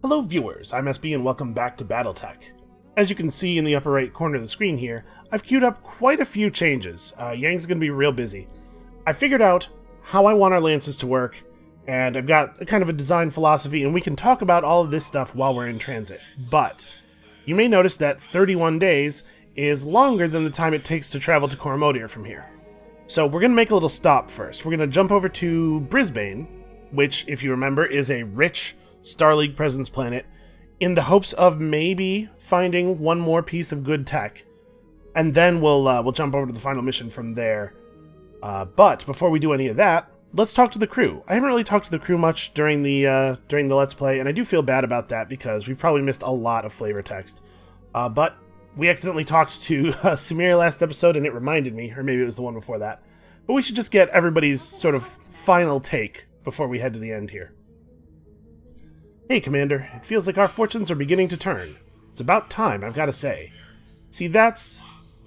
Hello viewers, I'm SB and welcome back to BattleTech. As you can see in the upper right corner of the screen here, I've queued up quite a few changes. Yang's going to be real busy. I figured out how I want our lances to work, and I've got kind of a design philosophy, and we can talk about all of this stuff while we're in transit. But you may notice that 31 days is longer than the time it takes to travel to Coromodier from here. So we're going to make a little stop first. We're going to jump over to Brisbane, which, if you remember, is a rich Star League presence planet, in the hopes of maybe finding one more piece of good tech, and then we'll jump over to the final mission from there. But before we do any of that, let's talk to the crew. I haven't really talked to the crew much during the Let's Play, and I do feel bad about that because we've probably missed a lot of flavor text. But we accidentally talked to Sumir last episode, and it reminded me, or maybe it was the one before that. But we should just get everybody's sort of final take before we head to the end here. Hey, Commander, it feels like our fortunes are beginning to turn. It's about time, I've got to say. See,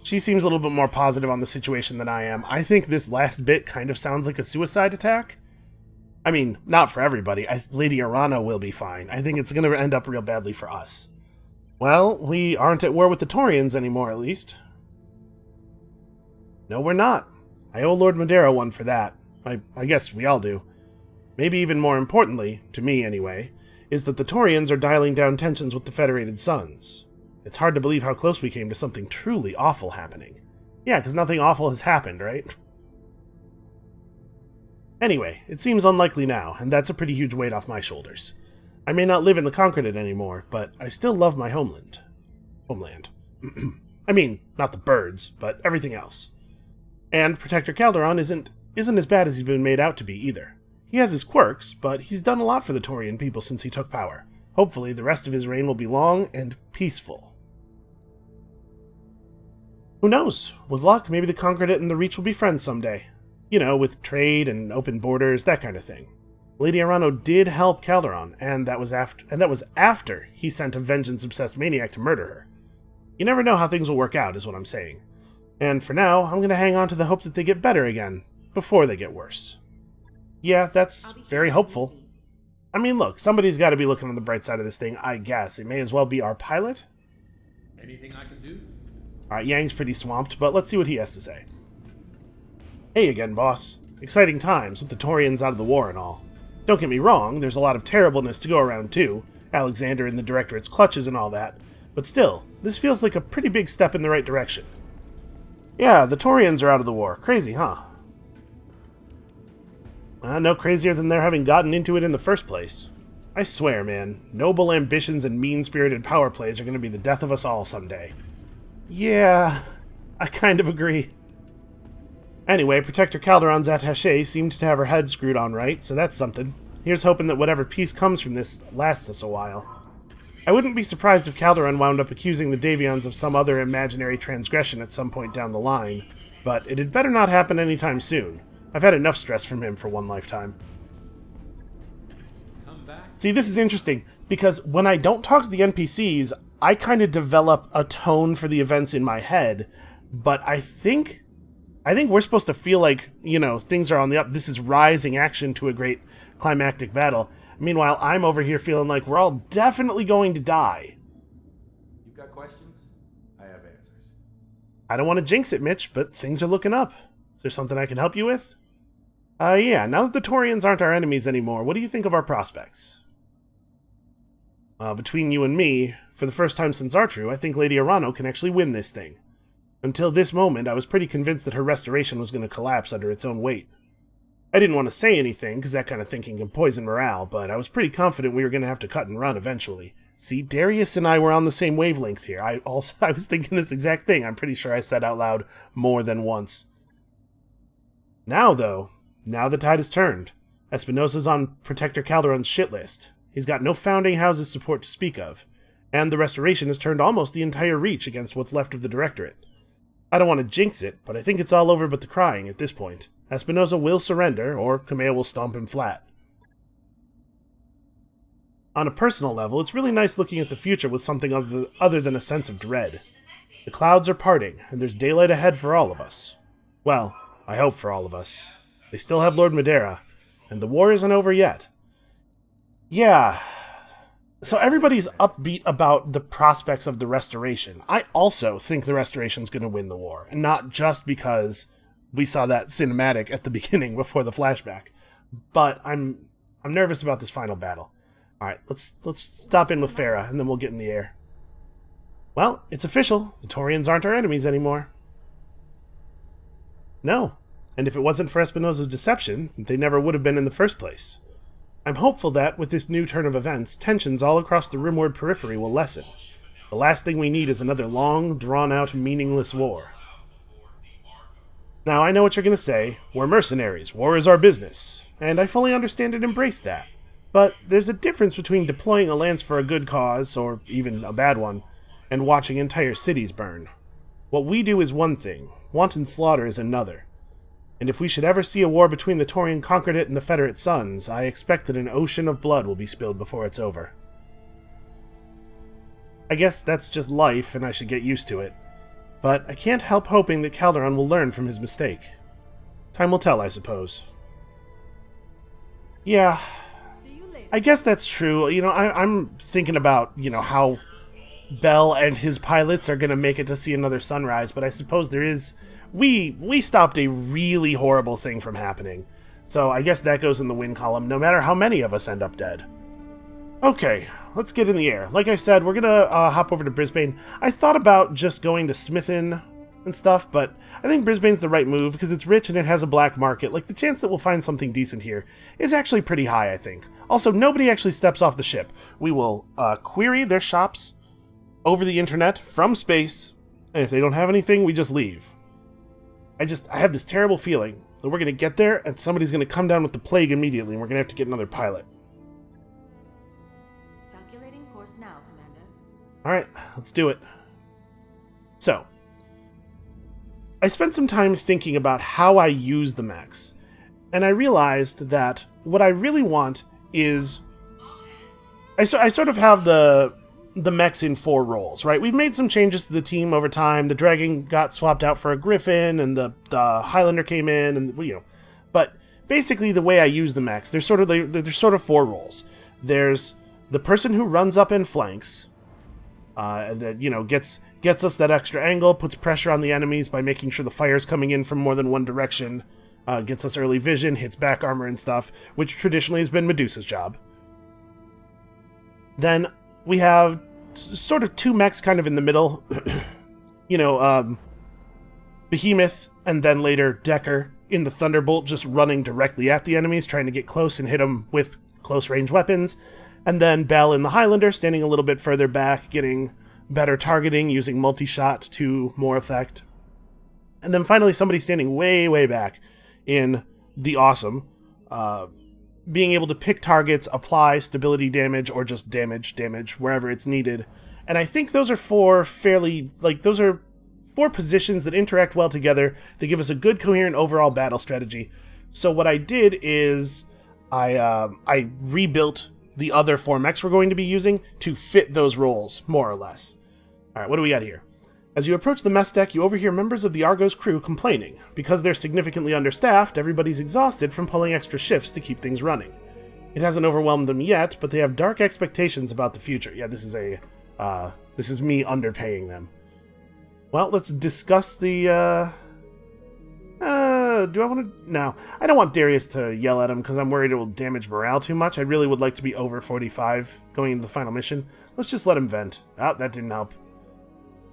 she seems a little bit more positive on the situation than I am. I think this last bit kind of sounds like a suicide attack. I mean, not for everybody. Lady Arano will be fine. I think it's going to end up real badly for us. Well, we aren't at war with the Taurians anymore, at least. No, we're not. I owe Lord Madeira one for that. I guess we all do. Maybe even more importantly, to me anyway, is that the Taurians are dialing down tensions with the Federated Suns. It's hard to believe how close we came to something truly awful happening. Yeah, because nothing awful has happened, right? Anyway, it seems unlikely now, and that's a pretty huge weight off my shoulders. I may not live in the Concordat anymore, but I still love my homeland. I mean, not the birds, but everything else. And Protector Calderon isn't as bad as he's been made out to be, either. He has his quirks, but he's done a lot for the Taurian people since he took power. Hopefully, the rest of his reign will be long and peaceful. Who knows? With luck, maybe the Concordat and the Reach will be friends someday. You know, with trade and open borders, that kind of thing. Lady Arano did help Calderon, and that was after he sent a vengeance-obsessed maniac to murder her. You never know how things will work out, is what I'm saying. And for now, I'm going to hang on to the hope that they get better again, before they get worse. Yeah, that's very hopeful. I mean, look, somebody's got to be looking on the bright side of this thing, I guess. It may as well be our pilot. Anything I can do? Alright, Yang's pretty swamped, but let's see what he has to say. Hey again, boss. Exciting times with the Taurians out of the war and all. Don't get me wrong, there's a lot of terribleness to go around too. Alexander in the Directorate's clutches and all that. But still, this feels like a pretty big step in the right direction. Yeah, the Taurians are out of the war. Crazy, huh? No crazier than their having gotten into it in the first place. I swear, man, noble ambitions and mean-spirited power plays are going to be the death of us all someday. Yeah, I kind of agree. Anyway, Protector Calderon's attaché seemed to have her head screwed on right, so that's something. Here's hoping that whatever peace comes from this lasts us a while. I wouldn't be surprised if Calderon wound up accusing the Davions of some other imaginary transgression at some point down the line, but it had better not happen anytime soon. I've had enough stress from him for one lifetime. Come back. See, this is interesting, because when I don't talk to the NPCs, I kind of develop a tone for the events in my head, but I think we're supposed to feel like, you know, things are on the up. This is rising action to a great climactic battle. Meanwhile, I'm over here feeling like we're all definitely going to die. You got questions? I have answers. I don't want to jinx it, Mitch, but things are looking up. Is there something I can help you with? Yeah, now that the Taurians aren't our enemies anymore, what do you think of our prospects? Between you and me, for the first time since Artru, I think Lady Arano can actually win this thing. Until this moment, I was pretty convinced that her restoration was going to collapse under its own weight. I didn't want to say anything, because that kind of thinking can poison morale, but I was pretty confident we were going to have to cut and run eventually. See, Darius and I were on the same wavelength here. I was thinking this exact thing. I'm pretty sure I said out loud more than once. Now, though, now the tide has turned. Espinosa's on Protector Calderon's shit list. He's got no founding house's support to speak of, and the restoration has turned almost the entire Reach against what's left of the Directorate. I don't want to jinx it, but I think it's all over but the crying at this point. Espinosa will surrender, or Kamea will stomp him flat. On a personal level, it's really nice looking at the future with something other than a sense of dread. The clouds are parting, and there's daylight ahead for all of us. Well, I hope for all of us. They still have Lord Madeira, and the war isn't over yet. Yeah, So everybody's upbeat about the prospects of the Restoration. I also think the Restoration's going to win the war, and not just because we saw that cinematic at the beginning before the flashback. But I'm nervous about this final battle. All right, let's stop in with Farah, and then we'll get in the air. Well, it's official. The Taurians aren't our enemies anymore. No, and if it wasn't for Espinosa's deception, they never would have been in the first place. I'm hopeful that, with this new turn of events, tensions all across the Rimward periphery will lessen. The last thing we need is another long, drawn-out, meaningless war. Now, I know what you're going to say. We're mercenaries. War is our business. And I fully understand and embrace that. But there's a difference between deploying a lance for a good cause, or even a bad one, and watching entire cities burn. What we do is one thing. Wanton slaughter is another. And if we should ever see a war between the Taurian Concordat and the Federate Sons, I expect that an ocean of blood will be spilled before it's over. I guess that's just life, and I should get used to it. But I can't help hoping that Calderon will learn from his mistake. Time will tell, I suppose. Yeah, I guess that's true. You know, I'm thinking about, how Bell and his pilots are going to make it to see another sunrise, but I suppose there is... We stopped a really horrible thing from happening. So I guess that goes in the win column, no matter how many of us end up dead. Okay, let's get in the air. Like I said, we're gonna hop over to Brisbane. I thought about just going to Smithin and stuff, but I think Brisbane's the right move because it's rich and it has a black market. Like, the chance that we'll find something decent here is actually pretty high, I think. Also, nobody actually steps off the ship. We will query their shops over the internet from space, and if they don't have anything, we just leave. I have this terrible feeling that we're going to get there and somebody's going to come down with the plague immediately and we're going to have to get another pilot. Calculating course now, Commander. Alright, let's do it. So, I spent some time thinking about how I use the mechs, and I realized that what I really want is... I sort of have the mechs in 4 roles, right? We've made some changes to the team over time. The Dragon got swapped out for a Griffin, and the Highlander came in, and But basically, the way I use the mechs, there's sort of 4 roles. There's the person who runs up and flanks, and that gets us that extra angle, puts pressure on the enemies by making sure the fire's coming in from more than one direction, gets us early vision, hits back armor and stuff, which traditionally has been Medusa's job. Then we have sort of 2 mechs kind of in the middle. Behemoth, and then later Decker in the Thunderbolt, just running directly at the enemies, trying to get close and hit them with close-range weapons. And then Bell in the Highlander, standing a little bit further back, getting better targeting, using multi-shot to more effect. And then finally somebody standing way, way back in the Awesome, being able to pick targets, apply stability damage, or just damage wherever it's needed. And I think those are 4 those are 4 positions that interact well together. They give us a good, coherent overall battle strategy. So what I did is I rebuilt the other 4 mechs we're going to be using to fit those roles, more or less. Alright, what do we got here? As you approach the mess deck, you overhear members of the Argo's crew complaining. Because they're significantly understaffed, everybody's exhausted from pulling extra shifts to keep things running. It hasn't overwhelmed them yet, but they have dark expectations about the future. Yeah, this is me underpaying them. Well, let's discuss the, do I want to... No, I don't want Darius to yell at him because I'm worried it will damage morale too much. I really would like to be over 45 going into the final mission. Let's just let him vent. Oh, that didn't help.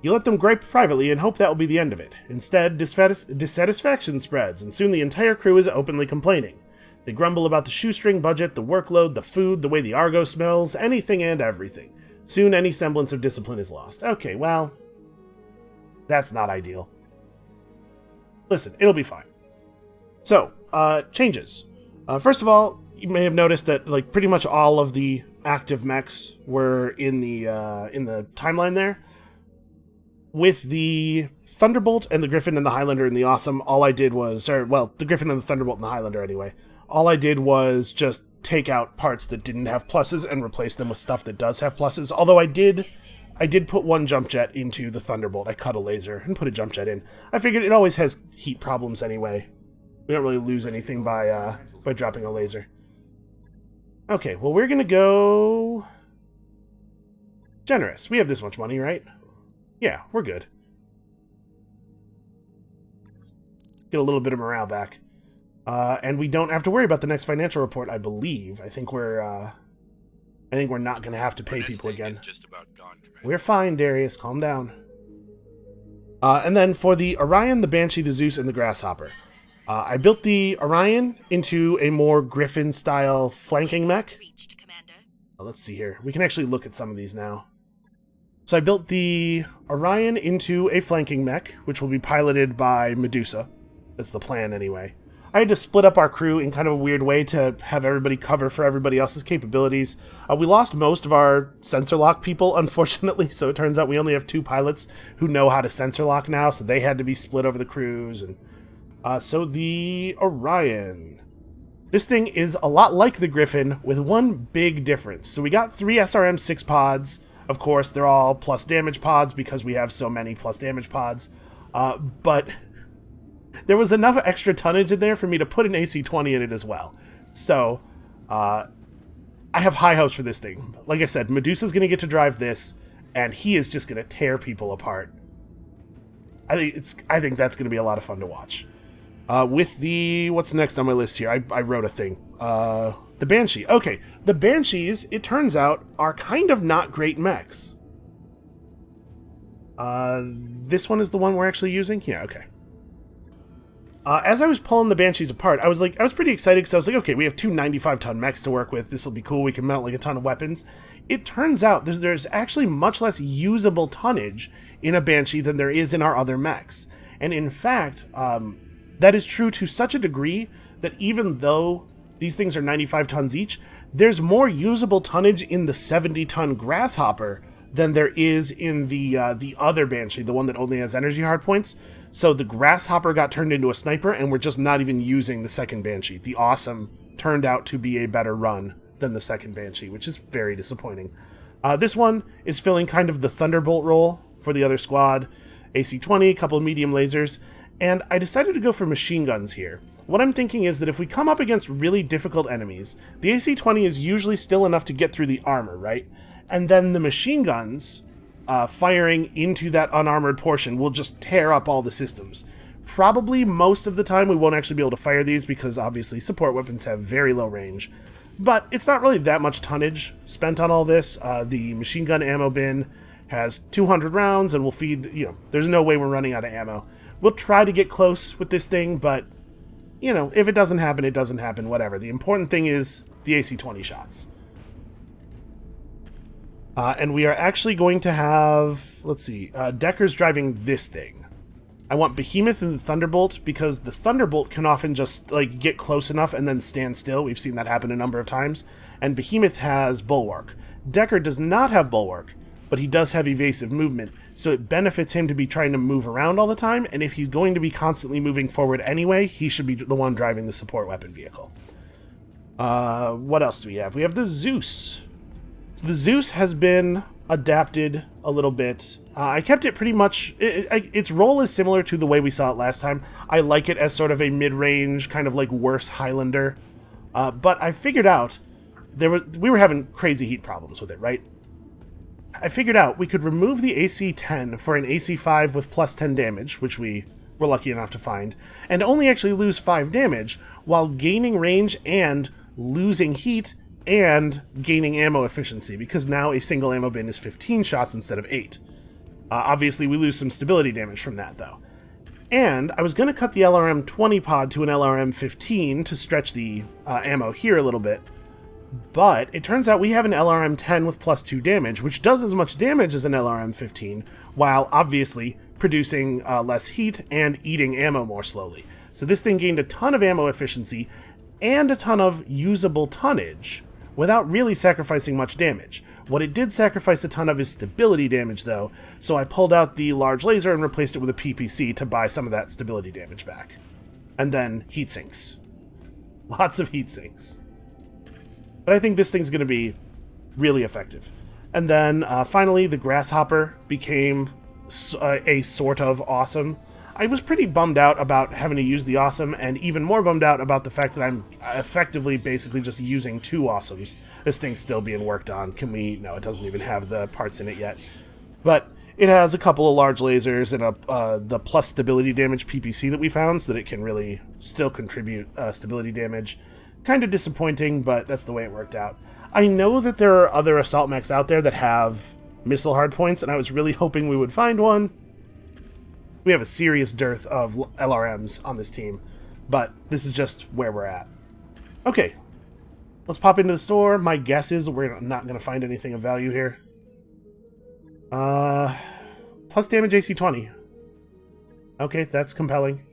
You let them gripe privately and hope that will be the end of it. Instead, dissatisfaction spreads, and soon the entire crew is openly complaining. They grumble about the shoestring budget, the workload, the food, the way the Argo smells, anything and everything. Soon any semblance of discipline is lost. Okay, well, that's not ideal. Listen, it'll be fine. So, changes. First of all, you may have noticed that pretty much all of the active mechs were in the timeline there. With the Thunderbolt and the Griffin and the Highlander and the Awesome, all I did was... the Griffin and the Thunderbolt and the Highlander anyway. All I did was just take out parts that didn't have pluses and replace them with stuff that does have pluses. Although I did put 1 jump jet into the Thunderbolt. I cut a laser and put a jump jet in. I figured it always has heat problems anyway. We don't really lose anything by dropping a laser. Okay, well, we're gonna go... Generous. We have this much money, right? Yeah, we're good. Get a little bit of morale back. And we don't have to worry about the next financial report, I believe. I think we're not going to have to pay people again. Just about gone, Commander. We're fine, Darius. Calm down. And then for the Orion, the Banshee, the Zeus, and the Grasshopper. I built the Orion into a more Griffin-style flanking mech. Let's see here. We can actually look at some of these now. So I built the Orion into a flanking mech, which will be piloted by Medusa. That's the plan, anyway. I had to split up our crew in kind of a weird way to have everybody cover for everybody else's capabilities. We lost most of our sensor lock people, unfortunately, so it turns out we only have 2 pilots who know how to sensor lock now, so they had to be split over the crews. And so the Orion. This thing is a lot like the Griffin, with one big difference. So we got 3 SRM-6 pods. Of course, they're all plus damage pods because we have so many plus damage pods. But there was enough extra tonnage in there for me to put an AC-20 in it as well. So, I have high hopes for this thing. Like I said, Medusa's going to get to drive this, and he is just going to tear people apart. I think that's going to be a lot of fun to watch. With the... What's next on my list here? I wrote a thing. The Banshee. Okay, the Banshees, it turns out, are kind of not great mechs. This one is the one we're actually using? Yeah, okay. As I was pulling the Banshees apart, I was pretty excited because I was like, okay, we have 2 95-ton mechs to work with. This will be cool. We can mount like a ton of weapons. It turns out there's actually much less usable tonnage in a Banshee than there is in our other mechs. And in fact, that is true to such a degree that even though these things are 95 tons each, there's more usable tonnage in the 70-ton Grasshopper than there is in the other Banshee, the one that only has energy hardpoints. So the Grasshopper got turned into a sniper, and we're just not even using the second Banshee. The Awesome turned out to be a better run than the second Banshee, which is very disappointing. This one is filling kind of the Thunderbolt role for the other squad. AC-20, a couple of medium lasers, and I decided to go for machine guns here. What I'm thinking is that if we come up against really difficult enemies, the AC-20 is usually still enough to get through the armor, right? And then the machine guns... firing into that unarmored portion will just tear up all the systems. Probably most of the time we won't actually be able to fire these because obviously support weapons have very low range. But it's not really that much tonnage spent on all this. The machine gun ammo bin has 200 rounds and will feed, there's no way we're running out of ammo. We'll try to get close with this thing, but, if it doesn't happen, it doesn't happen, whatever. The important thing is the AC-20 shots. And we are actually going to have, let's see, Decker's driving this thing. I want Behemoth and the Thunderbolt because the Thunderbolt can often just get close enough and then stand still. We've seen that happen a number of times. And Behemoth has Bulwark. Decker does not have Bulwark, but he does have evasive movement, so it benefits him to be trying to move around all the time, and if he's going to be constantly moving forward anyway, he should be the one driving the support weapon vehicle. What else do we have? We have the Zeus. The Zeus has been adapted a little bit. I kept it pretty much... its role is similar to the way we saw it last time. I like it as sort of a mid-range, kind of worse Highlander. But I figured out... we were having crazy heat problems with it, right? I figured out we could remove the AC-10 for an AC-5 with plus 10 damage, which we were lucky enough to find, and only actually lose 5 damage, while gaining range and losing heat and gaining ammo efficiency, because now a single ammo bin is 15 shots instead of 8. Obviously, we lose some stability damage from that, though. And I was going to cut the LRM-20 pod to an LRM-15 to stretch the ammo here a little bit, but it turns out we have an LRM-10 with plus 2 damage, which does as much damage as an LRM-15, while obviously producing less heat and eating ammo more slowly. So this thing gained a ton of ammo efficiency and a ton of usable tonnage, without really sacrificing much damage. What it did sacrifice a ton of is stability damage, though, so I pulled out the large laser and replaced it with a PPC to buy some of that stability damage back. And then heat sinks. Lots of heat sinks. But I think this thing's going to be really effective. And then, finally, the Grasshopper became a sort of awesome. I was pretty bummed out about having to use the awesome, and even more bummed out about the fact that I'm effectively basically just using 2 awesomes. This thing's still being worked on. Can we... No, it doesn't even have the parts in it yet. But it has a couple of large lasers and the plus stability damage PPC that we found, so that it can really still contribute stability damage. Kind of disappointing, but that's the way it worked out. I know that there are other assault mechs out there that have missile hardpoints, and I was really hoping we would find one. We have a serious dearth of LRMs on this team, but this is just where we're at. Okay, let's pop into the store. My guess is we're not going to find anything of value here. Plus damage AC 20. Okay, that's compelling.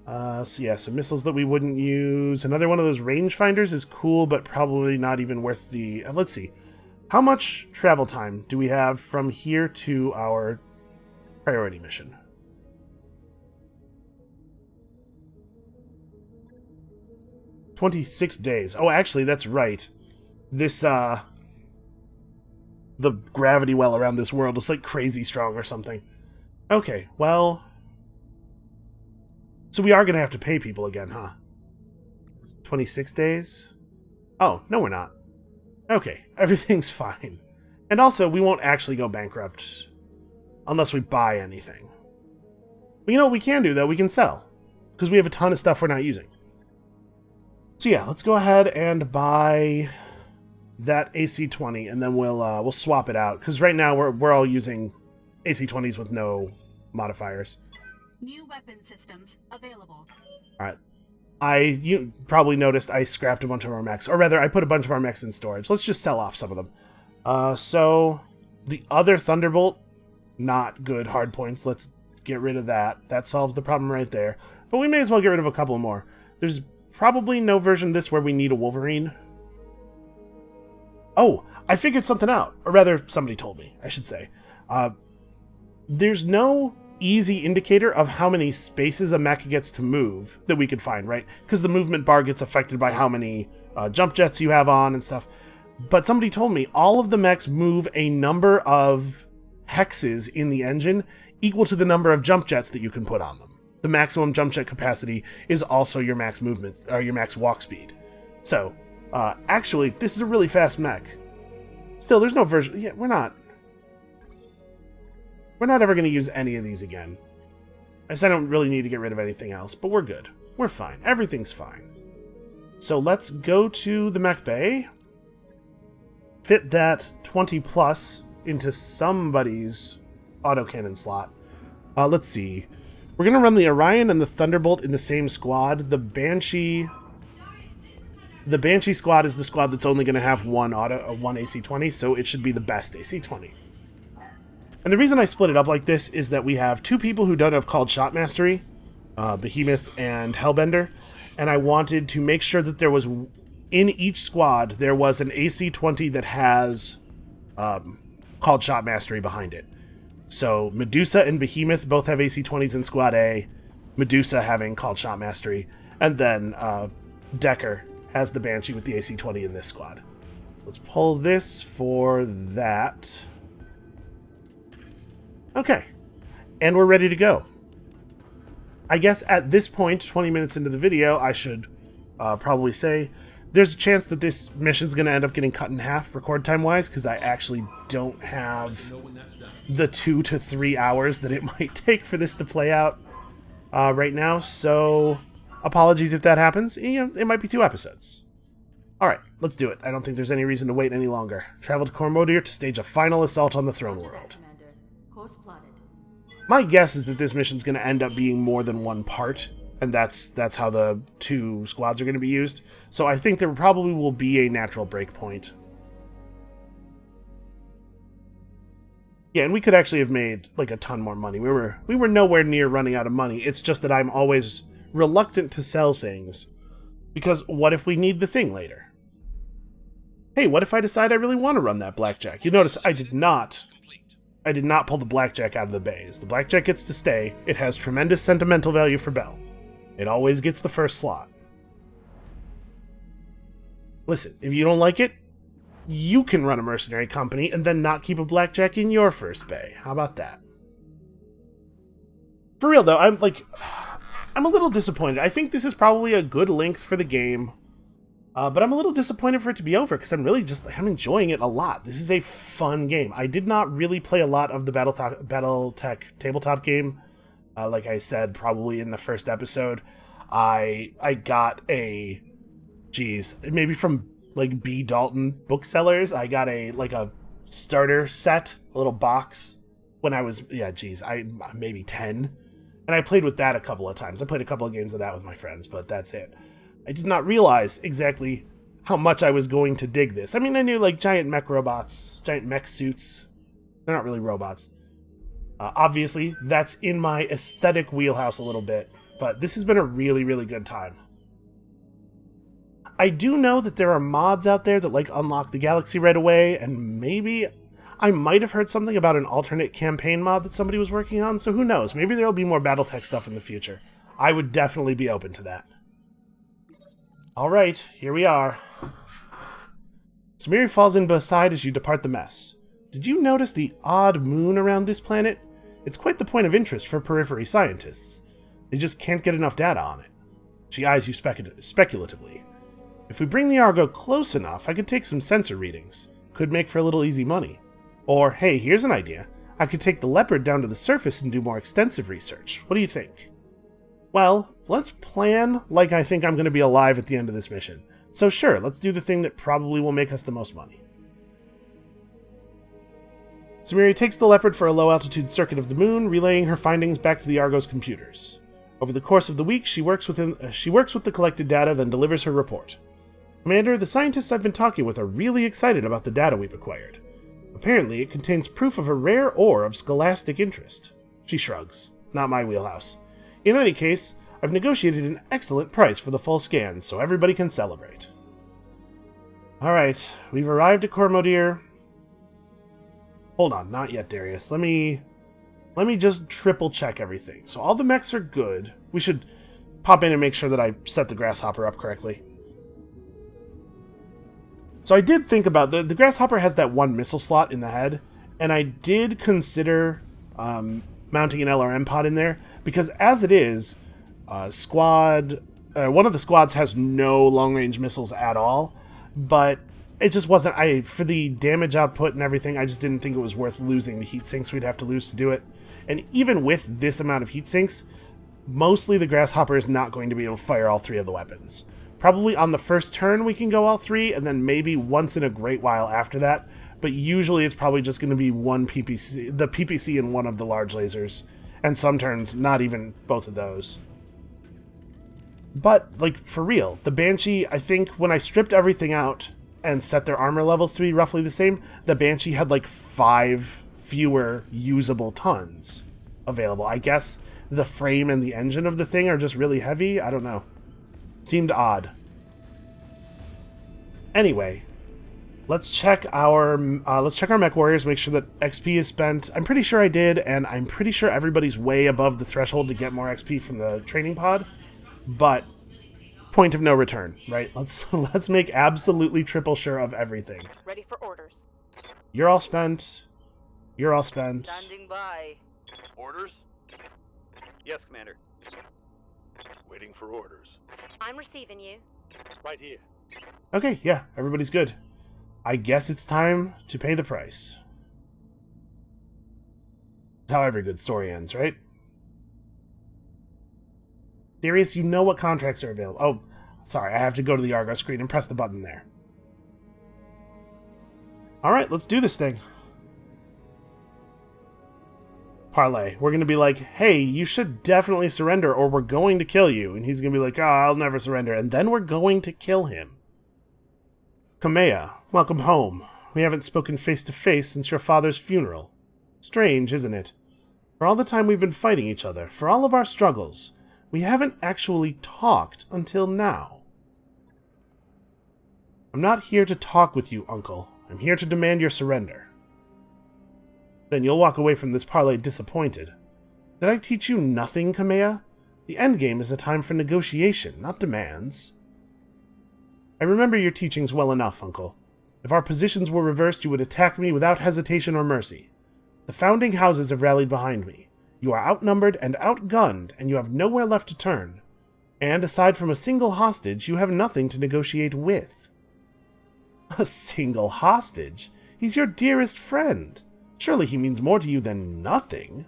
So yeah, some missiles that we wouldn't use. Another one of those rangefinders is cool, but probably not even worth the... let's see. How much travel time do we have from here to our priority mission? "26 days. Oh, actually, that's right. This, the gravity well around this world is like crazy strong or something. Okay, well... So we are going to have to pay people again, huh? 26 days? Oh, no we're not. Okay, everything's fine. And also, we won't actually go bankrupt unless we buy anything. But you know what we can do, though? We can sell. Because we have a ton of stuff we're not using. So yeah, let's go ahead and buy that AC-20, and then we'll swap it out. Because right now, we're all using AC-20s with no modifiers. New weapon systems available. Alright. You probably noticed I scrapped a bunch of our mechs. Or rather, I put a bunch of our mechs in storage. Let's just sell off some of them. So, the other Thunderbolt, not good hard points. Let's get rid of that. That solves the problem right there. But we may as well get rid of a couple more. There's probably no version of this where we need a Wolverine. Oh, I figured something out. Or rather, somebody told me, I should say. There's no easy indicator of how many spaces a mech gets to move that we could find, right? Because the movement bar gets affected by how many jump jets you have on and stuff. But somebody told me all of the mechs move a number of hexes in the engine equal to the number of jump jets that you can put on them. The maximum jump jet capacity is also your max movement, or your max walk speed. So, actually, this is a really fast mech. Still, there's no version... Yeah, we're not ever going to use any of these again. I guess I don't really need to get rid of anything else, but we're good. We're fine. Everything's fine. So let's go to the mech bay. Fit that 20 plus into somebody's autocannon slot. Let's see. We're going to run the Orion and the Thunderbolt in the same squad. The Banshee squad is the squad that's only going to have one AC-20, so it should be the best AC-20. And the reason I split it up like this is that we have 2 people who don't have called shot mastery, Behemoth and Hellbender, and I wanted to make sure that there was, in each squad, there was an AC-20 that has called shot mastery behind it. So Medusa and Behemoth both have AC-20s in squad A, Medusa having called shot mastery, and then Decker has the Banshee with the AC-20 in this squad. Let's pull this for that. Okay, and we're ready to go. I guess at this point, 20 minutes into the video, I should probably say there's a chance that this mission's going to end up getting cut in half record time-wise, because I actually don't have the 2 to 3 hours that it might take for this to play out right now, so apologies if that happens. You know, it might be 2 episodes. Alright, let's do it. I don't think there's any reason to wait any longer. Travel to Cormodir to stage a final assault on the throne world. Course plotted. My guess is that this mission's going to end up being more than one part, and that's how the 2 squads are going to be used. So I think there probably will be a natural break point. Yeah, and we could actually have made like a ton more money. We were nowhere near running out of money. It's just that I'm always reluctant to sell things, because what if we need the thing later? Hey, what if I decide I really want to run that blackjack? You notice I did not pull the blackjack out of the bays. The blackjack gets to stay. It has tremendous sentimental value for Bell. It always gets the first slot. Listen, if you don't like it, you can run a mercenary company and then not keep a blackjack in your first bay. How about that? For real, though, I'm a little disappointed. I think this is probably a good length for the game, but I'm a little disappointed for it to be over, because I'm enjoying it a lot. This is a fun game. I did not really play a lot of the BattleTech tabletop game. Like I said, probably in the first episode, I got maybe from like B. Dalton booksellers, I got a starter set, a little box when I was, maybe 10. And I played with that a couple of times. I played a couple of games of that with my friends, but that's it. I did not realize exactly how much I was going to dig this. I mean, I knew like giant mech robots, giant mech suits. They're not really robots. Obviously, that's in my aesthetic wheelhouse a little bit, but this has been a really, really good time. I do know that there are mods out there that like unlock the galaxy right away, and maybe I might have heard something about an alternate campaign mod that somebody was working on, so who knows? Maybe there'll be more BattleTech stuff in the future. I would definitely be open to that. Alright, here we are. Samiri falls in beside as you depart the mess. Did you notice the odd moon around this planet? It's quite the point of interest for periphery scientists. They just can't get enough data on it. She eyes you speculatively. If we bring the Argo close enough, I could take some sensor readings. Could make for a little easy money. Or, hey, here's an idea. I could take the Leopard down to the surface and do more extensive research. What do you think? Well, let's plan like I think I'm going to be alive at the end of this mission. So sure, let's do the thing that probably will make us the most money. Samiri takes the Leopard for a low-altitude circuit of the moon, relaying her findings back to the Argo's computers. Over the course of the week, she works with the collected data, then delivers her report. Commander, the scientists I've been talking with are really excited about the data we've acquired. Apparently, it contains proof of a rare ore of scholastic interest. She shrugs. Not my wheelhouse. In any case, I've negotiated an excellent price for the full scan, so everybody can celebrate. Alright, we've arrived at Cormodir. Hold on, not yet, Darius. Let me just triple check everything. So all the mechs are good. We should pop in and make sure that I set the Grasshopper up correctly. So I did think about the Grasshopper has that one missile slot in the head, and I did consider mounting an LRM pod in there, because as it is, one of the squads has no long-range missiles at all, but it just wasn't, for the damage output and everything, I just didn't think it was worth losing the heat sinks we'd have to lose to do it. And even with this amount of heat sinks, mostly the Grasshopper is not going to be able to fire all three of the weapons. Probably on the first turn we can go all three, and then maybe once in a great while after that, but usually it's probably just going to be one PPC, the PPC and one of the large lasers, and some turns not even both of those. But, like, for real, the Banshee, I think when I stripped everything out and set their armor levels to be roughly the same, the Banshee had like 5 fewer usable tons available. I guess the frame and the engine of the thing are just really heavy. I don't know. Seemed odd. Anyway, let's check our mech warriors, make sure that XP is spent. I'm pretty sure I did, and I'm pretty sure everybody's way above the threshold to get more XP from the training pod. But point of no return, right? Let's make absolutely triple sure of everything. Ready for orders. You're all spent. You're all spent. Standing by. Orders? Yes, Commander. Waiting for orders. I'm receiving you. Right here. Okay, yeah, everybody's good. I guess it's time to pay the price. That's how every good story ends, right? Darius, you know what contracts are available. Oh, sorry, I have to go to the Argo screen and press the button there. Alright, let's do this thing. Parlay. We're going to be like, hey, you should definitely surrender or we're going to kill you. And he's going to be like, oh, I'll never surrender. And then we're going to kill him. Kamea, welcome home. We haven't spoken face to face since your father's funeral. Strange, isn't it? For all the time we've been fighting each other, for all of our struggles, we haven't actually talked until now. I'm not here to talk with you, Uncle. I'm here to demand your surrender. Then you'll walk away from this parlay disappointed. Did I teach you nothing, Kamea? The endgame is a time for negotiation, not demands. I remember your teachings well enough, Uncle. If our positions were reversed, you would attack me without hesitation or mercy. The founding houses have rallied behind me. You are outnumbered and outgunned, and you have nowhere left to turn. And aside from a single hostage, you have nothing to negotiate with. A single hostage? He's your dearest friend. Surely he means more to you than nothing.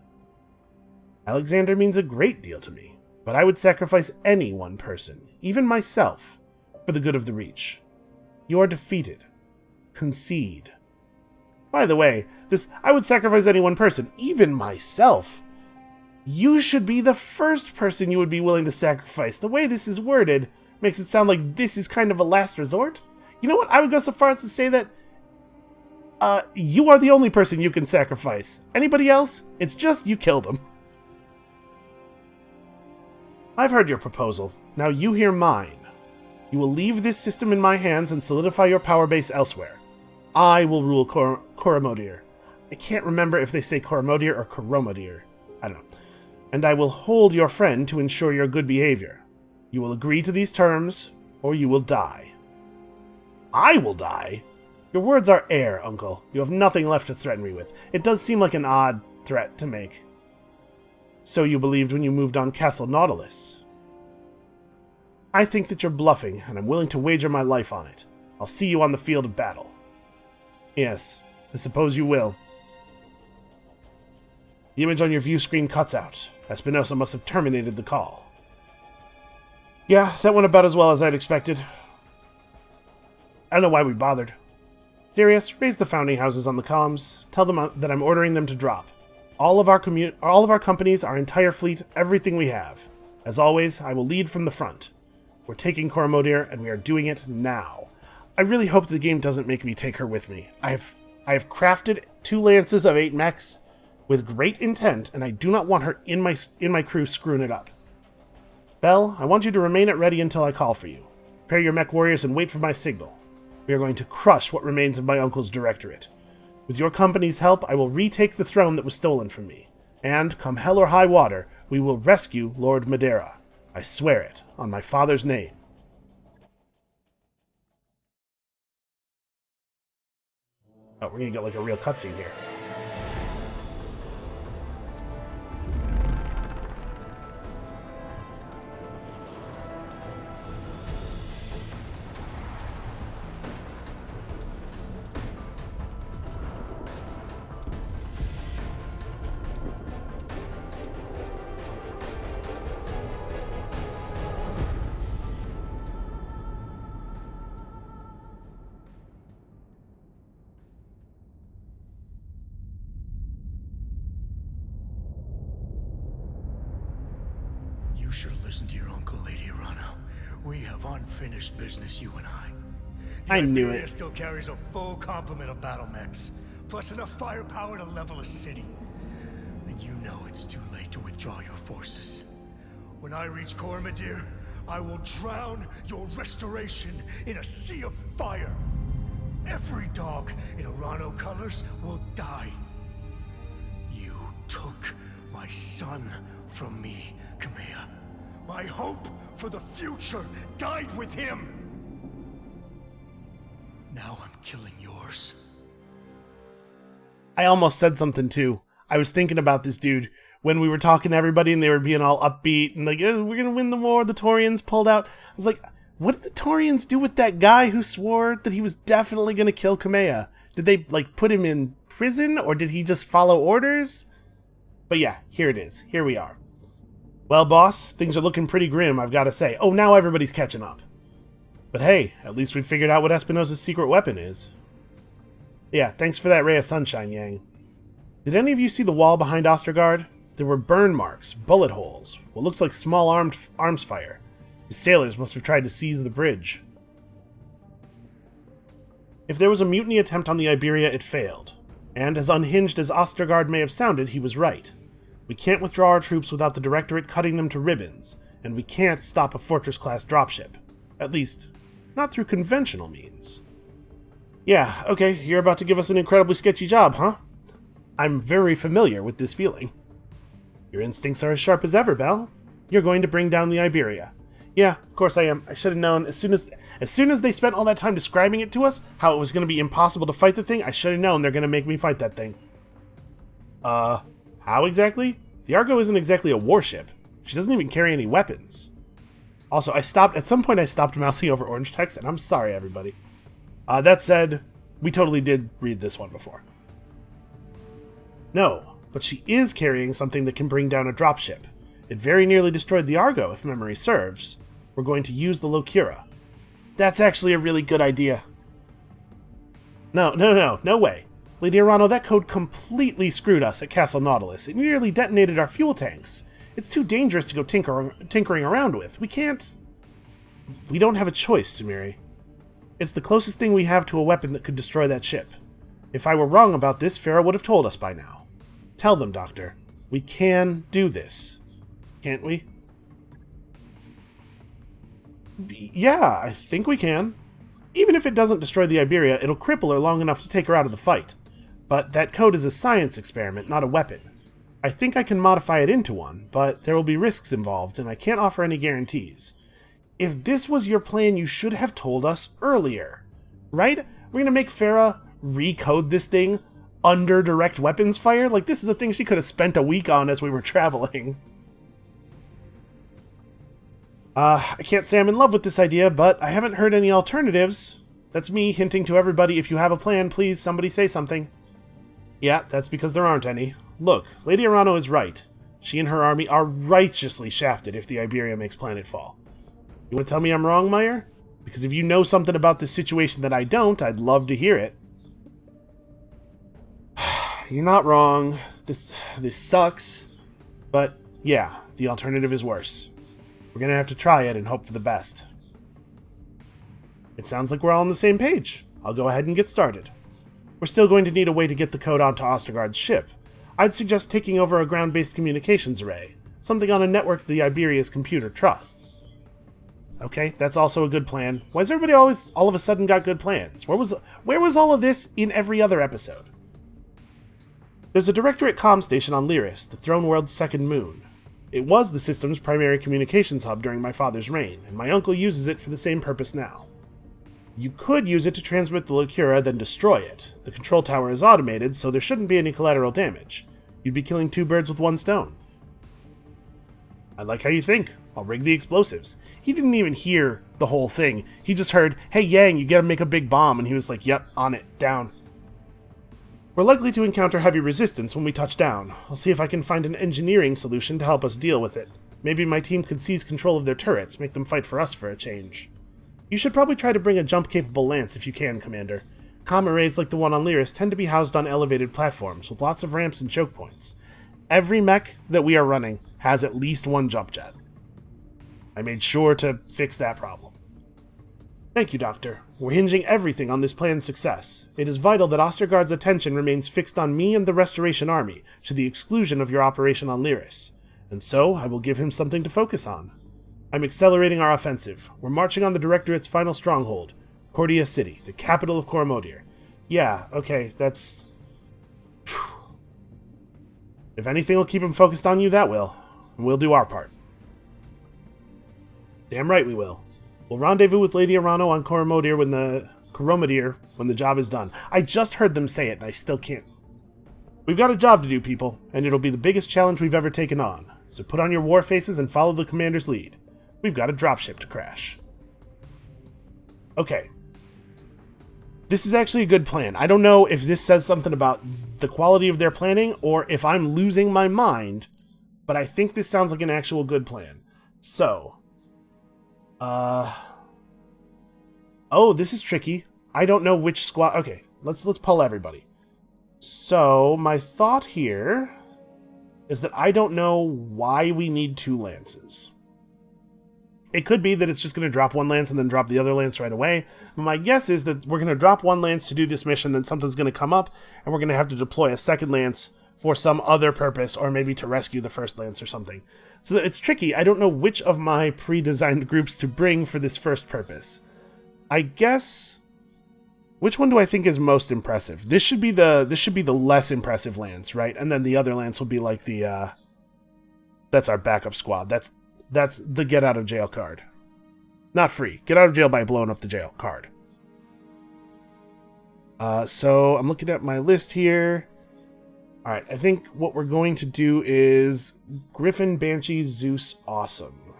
Alexander means a great deal to me, but I would sacrifice any one person, even myself, for the good of the Reach. You are defeated. Concede. By the way, this I would sacrifice any one person, even myself. You should be the first person you would be willing to sacrifice. The way this is worded makes it sound like this is kind of a last resort. You know what? I would go so far as to say that you are the only person you can sacrifice. Anybody else? It's just you killed him. I've heard your proposal. Now you hear mine. You will leave this system in my hands and solidify your power base elsewhere. I will rule Koromodir. I can't remember if they say Koromodir or Koromodir. I don't know. And I will hold your friend to ensure your good behavior. You will agree to these terms, or you will die. I will die? Your words are air, Uncle. You have nothing left to threaten me with. It does seem like an odd threat to make. So you believed when you moved on Castle Nautilus. I think that you're bluffing, and I'm willing to wager my life on it. I'll see you on the field of battle. Yes, I suppose you will. The image on your view screen cuts out. Espinosa must have terminated the call. Yeah, that went about as well as I'd expected. I don't know why we bothered. Darius, raise the founding houses on the comms. Tell them that I'm ordering them to drop. All of our companies, our entire fleet, everything we have. As always, I will lead from the front. We're taking Koromodir, and we are doing it now. I really hope the game doesn't make me take her with me. I have crafted 2 lances of 8 mechs with great intent, and I do not want her in my crew screwing it up. Bell, I want you to remain at ready until I call for you. Prepare your mech warriors and wait for my signal. We are going to crush what remains of my uncle's directorate. With your company's help, I will retake the throne that was stolen from me. And, come hell or high water, we will rescue Lord Madeira. I swear it, on my father's name. Oh, we're gonna get like a real cutscene here. You should listen to your uncle, Lady Arana. We have unfinished business, you and I. I knew Iberia it. still carries a full complement of battle mechs, plus enough firepower to level a city. And you know it's too late to withdraw your forces. When I reach Koromodir, I will drown your restoration in a sea of fire. Every dog in Arano colors will die. You took my son from me, Kamea. My hope for the future died with him. Now I'm killing yours. I almost said something too. I was thinking about this dude when we were talking to everybody and they were being all upbeat and like, we're gonna win the war, the Taurians pulled out. I was like, what did the Taurians do with that guy who swore that he was definitely gonna kill Kamea? Did they, like, put him in prison, or did he just follow orders? But yeah, here it is. Here we are. Well, boss, things are looking pretty grim, I've gotta say. Oh, now everybody's catching up. But hey, at least we figured out what Espinosa's secret weapon is. Yeah, thanks for that ray of sunshine, Yang. Did any of you see the wall behind Ostergaard? There were burn marks, bullet holes, what looks like small arms fire. The sailors must have tried to seize the bridge. If there was a mutiny attempt on the Iberia, it failed. And as unhinged as Ostergaard may have sounded, he was right. We can't withdraw our troops without the Directorate cutting them to ribbons, and we can't stop a Fortress-class dropship. At least, not through conventional means. Yeah, okay, you're about to give us an incredibly sketchy job, huh? I'm very familiar with this feeling. Your instincts are as sharp as ever, Belle. You're going to bring down the Iberia. Yeah, of course I am. I should have known as soon as they spent all that time describing it to us, how it was going to be impossible to fight the thing, I should have known they're going to make me fight that thing. How exactly? The Argo isn't exactly a warship. She doesn't even carry any weapons. Also, at some point I stopped mousing over orange text, and I'm sorry, everybody. That said, we totally did read this one before. No, but she is carrying something that can bring down a dropship. It very nearly destroyed the Argo, if memory serves. We're going to use the Locura. That's actually a really good idea. No way. Lady Arano, that code completely screwed us at Castle Nautilus. It nearly detonated our fuel tanks. It's too dangerous to go tinkering around with. We don't have a choice, Sumiri. It's the closest thing we have to a weapon that could destroy that ship. If I were wrong about this, Farah would have told us by now. Tell them, Doctor. We can do this. Can't we? Yeah, I think we can. Even if it doesn't destroy the Iberia, it'll cripple her long enough to take her out of the fight. But that code is a science experiment, not a weapon. I think I can modify it into one, but there will be risks involved, and I can't offer any guarantees. If this was your plan, you should have told us earlier. Right? We're gonna make Farah recode this thing under direct weapons fire? Like, this is a thing she could have spent a week on as we were traveling. I can't say I'm in love with this idea, but I haven't heard any alternatives. That's me hinting to everybody, if you have a plan, please, somebody say something. Yeah, that's because there aren't any. Look, Lady Arano is right. She and her army are righteously shafted if the Iberia makes planetfall. You want to tell me I'm wrong, Meyer? Because if you know something about this situation that I don't, I'd love to hear it. You're not wrong. This sucks. But, yeah, the alternative is worse. We're gonna have to try it and hope for the best. It sounds like we're all on the same page. I'll go ahead and get started. We're still going to need a way to get the code onto Ostergaard's ship. I'd suggest taking over a ground-based communications array, something on a network the Iberia's computer trusts. Okay, that's also a good plan. Why has everybody always all of a sudden got good plans? Where was all of this in every other episode? There's a Directorate comm station on Liris, the Throne World's second moon. It was the system's primary communications hub during my father's reign, and my uncle uses it for the same purpose now. You could use it to transmit the Locura, then destroy it. The control tower is automated, so there shouldn't be any collateral damage. You'd be killing two birds with one stone. I like how you think. I'll rig the explosives. He didn't even hear the whole thing. He just heard, "Hey Yang, you gotta make a big bomb," and he was like, "Yep, on it, down." We're likely to encounter heavy resistance when we touch down. I'll see if I can find an engineering solution to help us deal with it. Maybe my team could seize control of their turrets, make them fight for us for a change. You should probably try to bring a jump-capable lance if you can, Commander. Comm arrays like the one on Liris tend to be housed on elevated platforms with lots of ramps and choke points. Every mech that we are running has at least one jump jet. I made sure to fix that problem. Thank you, Doctor. We're hinging everything on this plan's success. It is vital that Ostergaard's attention remains fixed on me and the Restoration Army, to the exclusion of your operation on Liris. And so, I will give him something to focus on. I'm accelerating our offensive. We're marching on the Directorate's final stronghold, Cordia City, the capital of Coromodier. Yeah, okay, that's... Whew. If anything will keep him focused on you, that will. And we'll do our part. Damn right we will. We'll rendezvous with Lady Arano on Coromodier when the job is done. I just heard them say it, and I still can't. We've got a job to do, people, and it'll be the biggest challenge we've ever taken on. So put on your war faces and follow the commander's lead. We've got a dropship to crash. Okay. This is actually a good plan. I don't know if this says something about the quality of their planning, or if I'm losing my mind, but I think this sounds like an actual good plan. So... Oh, this is tricky. I don't know which squad... Okay, let's pull everybody. So, my thought here is that I don't know why we need two lances. It could be that it's just going to drop one lance and then drop the other lance right away. But my guess is that we're going to drop one lance to do this mission, then something's going to come up, and we're going to have to deploy a second lance for some other purpose, or maybe to rescue the first lance or something. So it's tricky. I don't know which of my pre-designed groups to bring for this first purpose. I guess... Which one do I think is most impressive? This should be the less impressive lance, right? And then the other lance will be like the, that's our backup squad. That's the get out of jail card. Not free. Get out of jail by blowing up the jail card. So I'm looking at my list here. Alright, I think what we're going to do is Griffin, Banshee, Zeus, Awesome.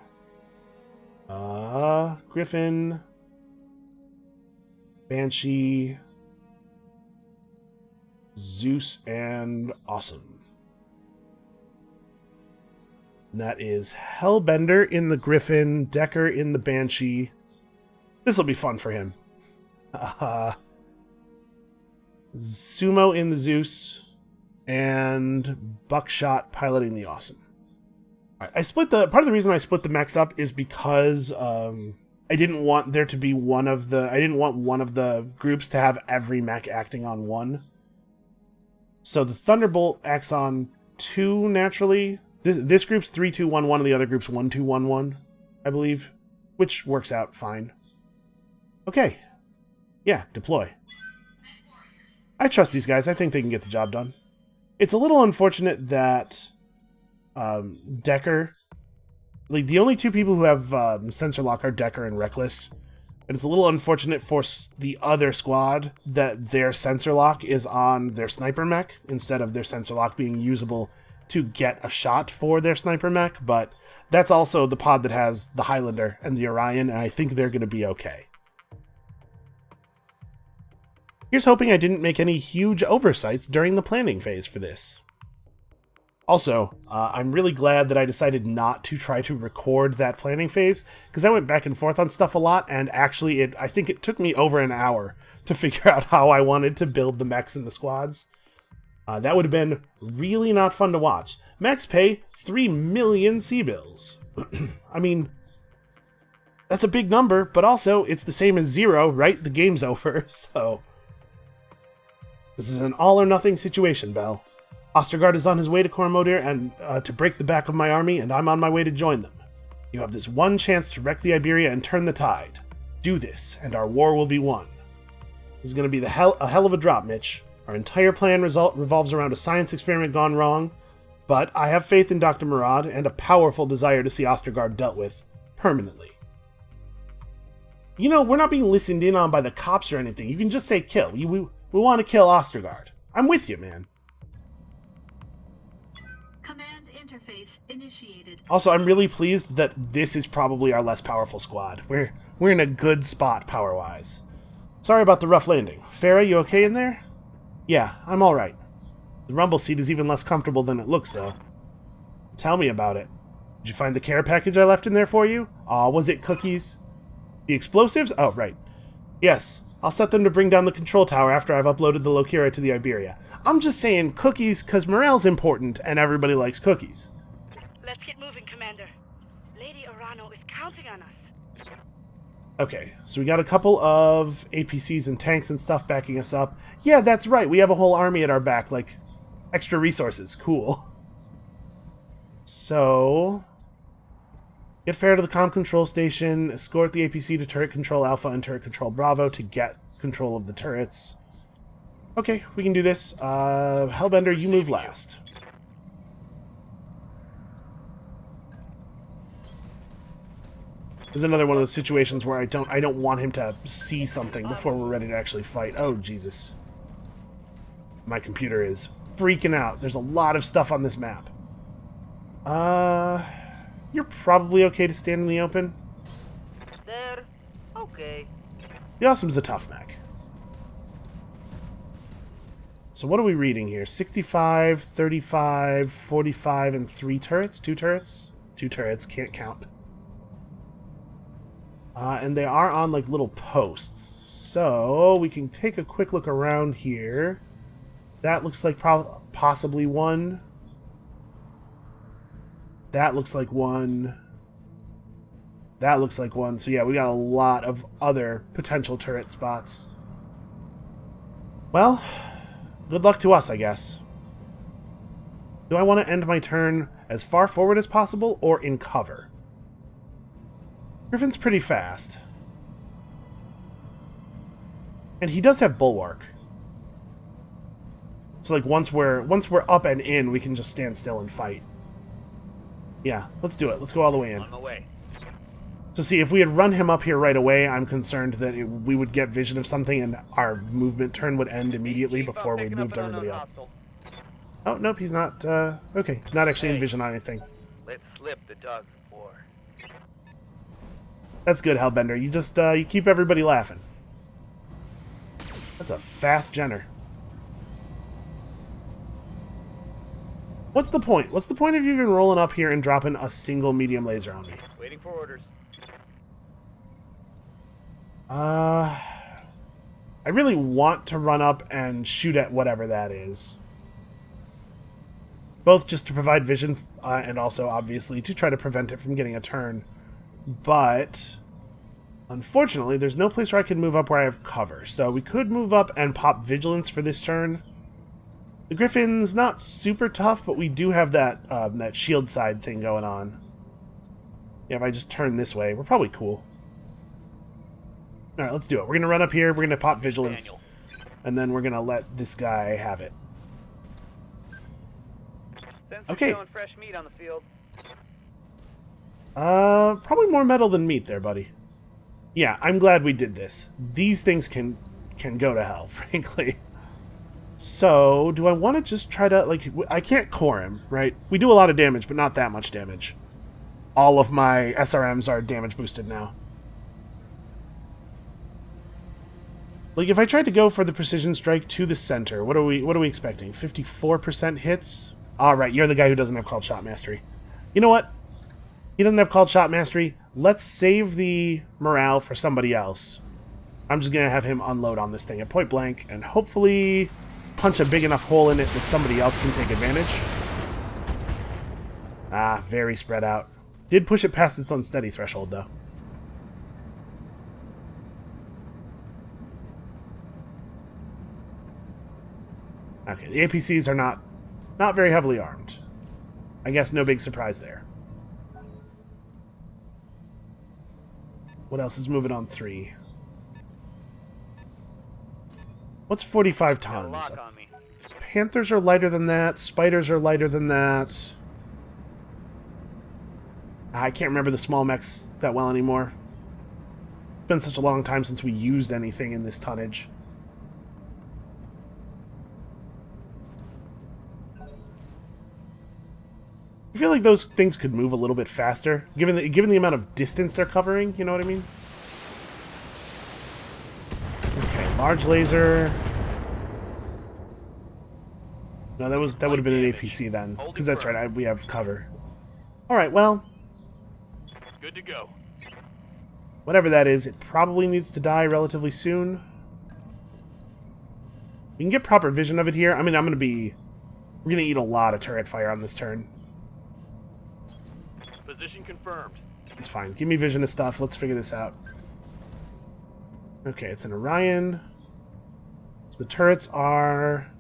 Griffin, Banshee, Zeus, and Awesome. And that is Hellbender in the Griffin, Decker in the Banshee. This will be fun for him. Sumo in the Zeus, and Buckshot piloting the Awesome. All right, part of the reason I split the mechs up is because I didn't want there to be one of the groups to have every mech acting on one. So the Thunderbolt acts on 2 naturally. This group's 3-2-1-1 and the other group's 1-2-1-1, I believe, which works out fine. Okay. Yeah, deploy. I trust these guys. I think they can get the job done. It's a little unfortunate that Decker... Like, the only 2 people who have sensor lock are Decker and Reckless. And it's a little unfortunate for the other squad that their sensor lock is on their sniper mech instead of their sensor lock being usable to get a shot for their sniper mech. But that's also the pod that has the Highlander and the Orion, and I think they're going to be okay. Here's hoping I didn't make any huge oversights during the planning phase for this. Also, I'm really glad that I decided not to try to record that planning phase, because I went back and forth on stuff a lot, and actually I think it took me over an hour to figure out how I wanted to build the mechs and the squads. That would have been really not fun to watch. Mechs pay 3 million C-bills. I mean, that's a big number, but also it's the same as 0, right? The game's over, so... This is an all-or-nothing situation, Bell. Ostergaard is on his way to Cormodir and to break the back of my army, and I'm on my way to join them. You have this one chance to wreck the Iberia and turn the tide. Do this, and our war will be won. This is going to be a hell of a drop, Mitch. Our entire plan revolves around a science experiment gone wrong, but I have faith in Dr. Murad and a powerful desire to see Ostergaard dealt with permanently. You know, we're not being listened in on by the cops or anything. You can just say kill. We want to kill Ostergaard. I'm with you, man. Command interface initiated. Also, I'm really pleased that this is probably our less powerful squad. We're in a good spot power-wise. Sorry about the rough landing. Farah, you okay in there? Yeah, I'm alright. The rumble seat is even less comfortable than it looks, though. Tell me about it. Did you find the care package I left in there for you? Aw, was it cookies? The explosives? Oh, right. Yes, I'll set them to bring down the control tower after I've uploaded the Lokira to the Iberia. I'm just saying cookies because morale's important and everybody likes cookies. Let's get moving, Commander. Lady Arano is counting on us. Okay, so we got a couple of APCs and tanks and stuff backing us up. Yeah, that's right, we have a whole army at our back, like, extra resources. Cool. So... Get Farah to the comm control station, escort the APC to turret control Alpha and turret control Bravo to get control of the turrets. Okay, we can do this. Hellbender, you move last. There's another one of those situations where I don't want him to see something before we're ready to actually fight. Oh, Jesus. My computer is freaking out. There's a lot of stuff on this map. You're probably okay to stand in the open. There. Okay. The Awesome's a tough mech. So what are we reading here? 65, 35, 45, and 3 turrets? 2 turrets? 2 turrets, can't count. And they are on, like, little posts. So we can take a quick look around here. That looks like possibly one. That looks like one. That looks like one. So yeah, we got a lot of other potential turret spots. Well, good luck to us, I guess. Do I want to end my turn as far forward as possible or in cover? Griffin's pretty fast. And he does have Bulwark. So like once we're up and in, we can just stand still and fight. Yeah, let's do it. Let's go all the way in. On my way. So see, if we had run him up here right away, I'm concerned that we would get vision of something and our movement turn would end immediately before we moved everybody up. Oh, nope, he's not, okay. He's not actually in vision on anything. Let's slip the dogs of war. That's good, Hellbender. You just, you keep everybody laughing. That's a fast Jenner. What's the point? What's the point of you even rolling up here and dropping a single medium laser on me? Waiting for orders. I really want to run up and shoot at whatever that is. Both just to provide vision, and also, obviously, to try to prevent it from getting a turn. But, unfortunately, there's no place where I can move up where I have cover. So we could move up and pop Vigilance for this turn. The Griffin's not super tough, but we do have that, that shield side thing going on. Yeah, if I just turn this way, we're probably cool. Alright, let's do it. We're going to run up here, we're going to pop Vigilance, and then we're going to let this guy have it. Okay. Fresh meat on the field. Probably more metal than meat there, buddy. Yeah, I'm glad we did this. These things can go to hell, frankly. So, do I want to just try to, like, I can't core him, right? We do a lot of damage, but not that much damage. All of my SRMs are damage boosted now. Like, if I tried to go for the precision strike to the center, what are we expecting? 54% hits? Alright, you're the guy who doesn't have called shot mastery. You know what? He doesn't have called shot mastery. Let's save the morale for somebody else. I'm just gonna have him unload on this thing at point blank, and hopefully punch a big enough hole in it that somebody else can take advantage. Ah, very spread out. Did push it past its unsteady threshold, though. Okay, the APCs are not very heavily armed. I guess no big surprise there. What else is moving on 3? What's 45 tons? Panthers are lighter than that. Spiders are lighter than that. I can't remember the small mechs that well anymore. It's been such a long time since we used anything in this tonnage. I feel like those things could move a little bit faster, given the amount of distance they're covering, you know what I mean? Okay, large laser. No, that would have been an APC then, because that's right, we have cover. Alright, well. Good to go. Whatever that is, it probably needs to die relatively soon. We can get proper vision of it here. I mean, we're going to eat a lot of turret fire on this turn. Position confirmed. It's fine. Give me vision of stuff. Let's figure this out. Okay, it's an Orion. So the turrets are...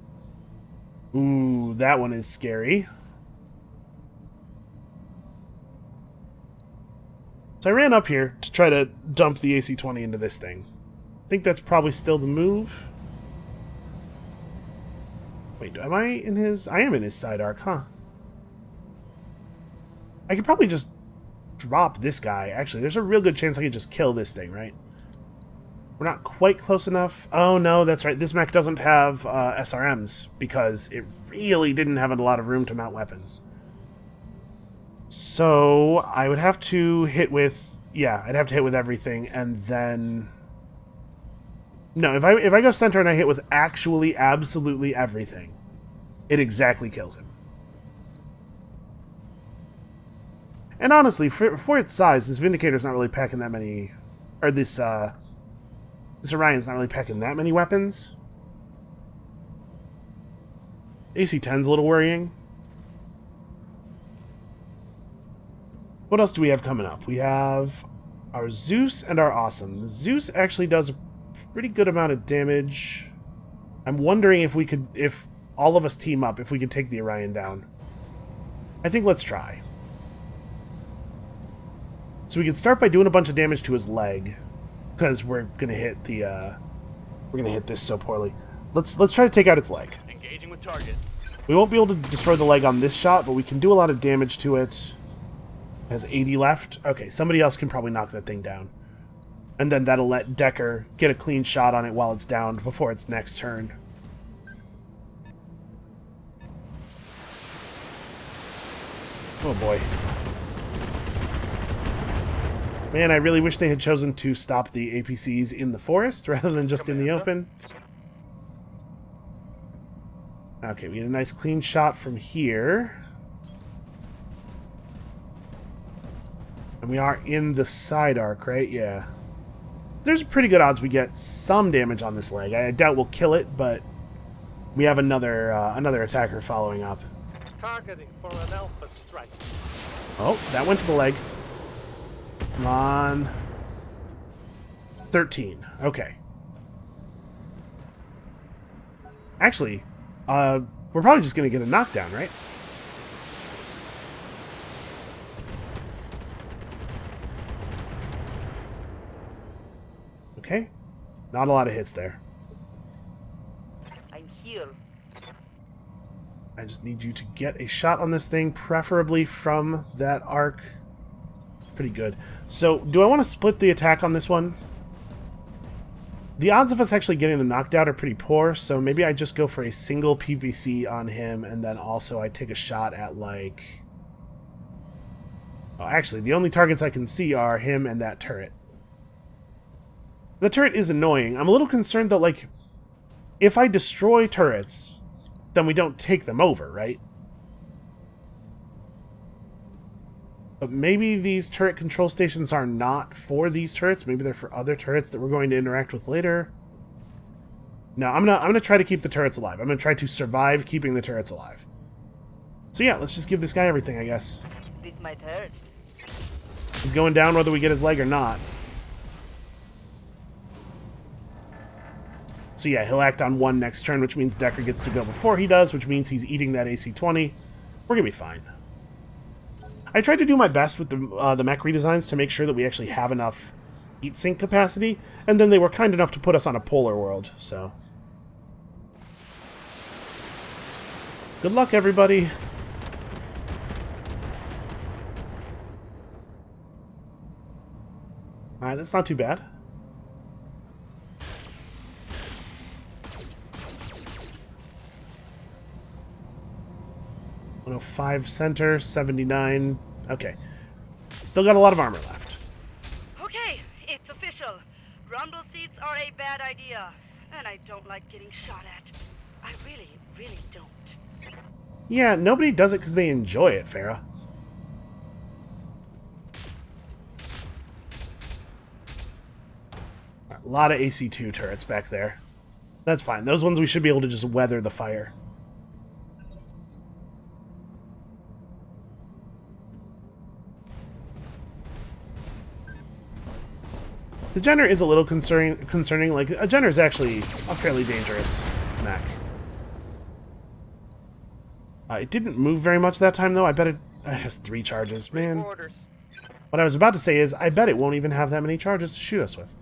Ooh, that one is scary. So I ran up here to try to dump the AC-20 into this thing. I think that's probably still the move. Wait, am I in his... I am in his side arc, huh? I could probably just drop this guy. Actually, there's a real good chance I could just kill this thing, right? We're not quite close enough. Oh, no, that's right. This mech doesn't have SRMs because it really didn't have a lot of room to mount weapons. So, I would have to hit with... Yeah, I'd have to hit with everything, and then... No, if I go center and I hit with actually absolutely everything, it exactly kills him. And honestly, for its size, this Vindicator's not really packing that many... Or this Orion's not really packing that many weapons. AC-10's a little worrying. What else do we have coming up? We have our Zeus and our Awesome. The Zeus actually does a pretty good amount of damage. I'm wondering if all of us team up, if we could take the Orion down. I think let's try. So we can start by doing a bunch of damage to his leg, because we're gonna hit this so poorly. Let's try to take out its leg. Engaging with target. We won't be able to destroy the leg on this shot, but we can do a lot of damage to it. It has 80 left. Okay, somebody else can probably knock that thing down. And then that'll let Decker get a clean shot on it while it's down before its next turn. Oh boy. Man, I really wish they had chosen to stop the APCs in the forest rather than just in the open. Okay, we get a nice clean shot from here. And we are in the side arc, right? Yeah. There's pretty good odds we get some damage on this leg. I doubt we'll kill it, but we have another another attacker following up. Targeting for an alpha strike. Oh, that went to the leg. Come on. 13. Okay. Actually, we're probably just going to get a knockdown, right? Okay. Not a lot of hits there. I'm here. I just need you to get a shot on this thing, preferably from that arc. Pretty good. So, do I want to split the attack on this one? The odds of us actually getting the knockdown are pretty poor, so maybe I just go for a single PVC on him, and then also I take a shot at, like... Oh, actually, the only targets I can see are him and that turret. The turret is annoying. I'm a little concerned that, like, if I destroy turrets, then we don't take them over, right? But maybe these turret control stations are not for these turrets. Maybe they're for other turrets that we're going to interact with later. No, I'm gonna try to keep the turrets alive. I'm gonna try to survive keeping the turrets alive. So yeah, let's just give this guy everything, I guess. This might hurt. He's going down whether we get his leg or not. So yeah, he'll act on 1 next turn, which means Decker gets to go before he does, which means he's eating that AC-20. We're gonna be fine. I tried to do my best with the mech redesigns to make sure that we actually have enough heat sink capacity, and then they were kind enough to put us on a polar world, so... Good luck, everybody! Alright, that's not too bad. 105 center, 79. Okay. Still got a lot of armor left. Okay, it's official. Rumble seats are a bad idea. And I don't like getting shot at. I really, really don't. Yeah, nobody does it because they enjoy it, Farah. A lot of AC-2 turrets back there. That's fine. Those ones we should be able to just weather the fire. The Jenner is a little concerning. Like, a Jenner is actually a fairly dangerous mech. It didn't move very much that time, though. I bet it has 3 charges. Man. What I was about to say is, I bet it won't even have that many charges to shoot us with.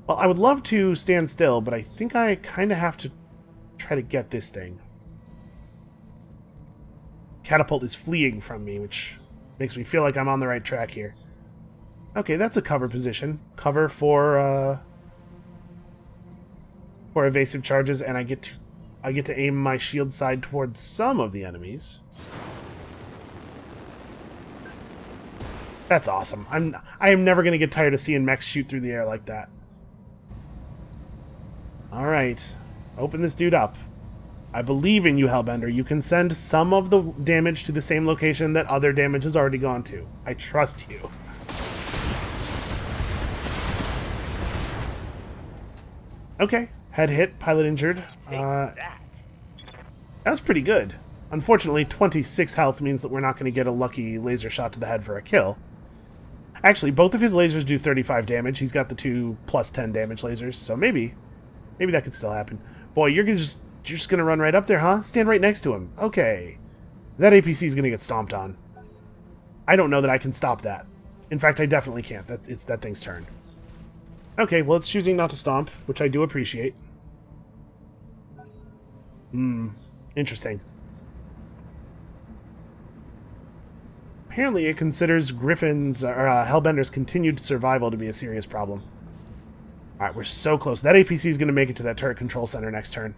Well, I would love to stand still, but I think I kind of have to try to get this thing. Catapult is fleeing from me, which makes me feel like I'm on the right track here. Okay, that's a cover position. Cover for evasive charges, and I get to aim my shield side towards some of the enemies. That's awesome. I am never going to get tired of seeing mechs shoot through the air like that. Alright. Open this dude up. I believe in you, Hellbender. You can send some of the damage to the same location that other damage has already gone to. I trust you. Okay. Head hit. Pilot injured. That was pretty good. Unfortunately, 26 health means that we're not going to get a lucky laser shot to the head for a kill. Actually, both of his lasers do 35 damage. He's got the 2 plus 10 damage lasers, so maybe that could still happen. Boy, you're just gonna run right up there, huh? Stand right next to him. Okay. That APC is gonna get stomped on. I don't know that I can stop that. In fact, I definitely can't. It's that thing's turn. Okay, well, it's choosing not to stomp, which I do appreciate. Interesting. Apparently it considers Griffin's, or Hellbender's continued survival to be a serious problem. Alright, we're so close. That APC is going to make it to that turret control center next turn.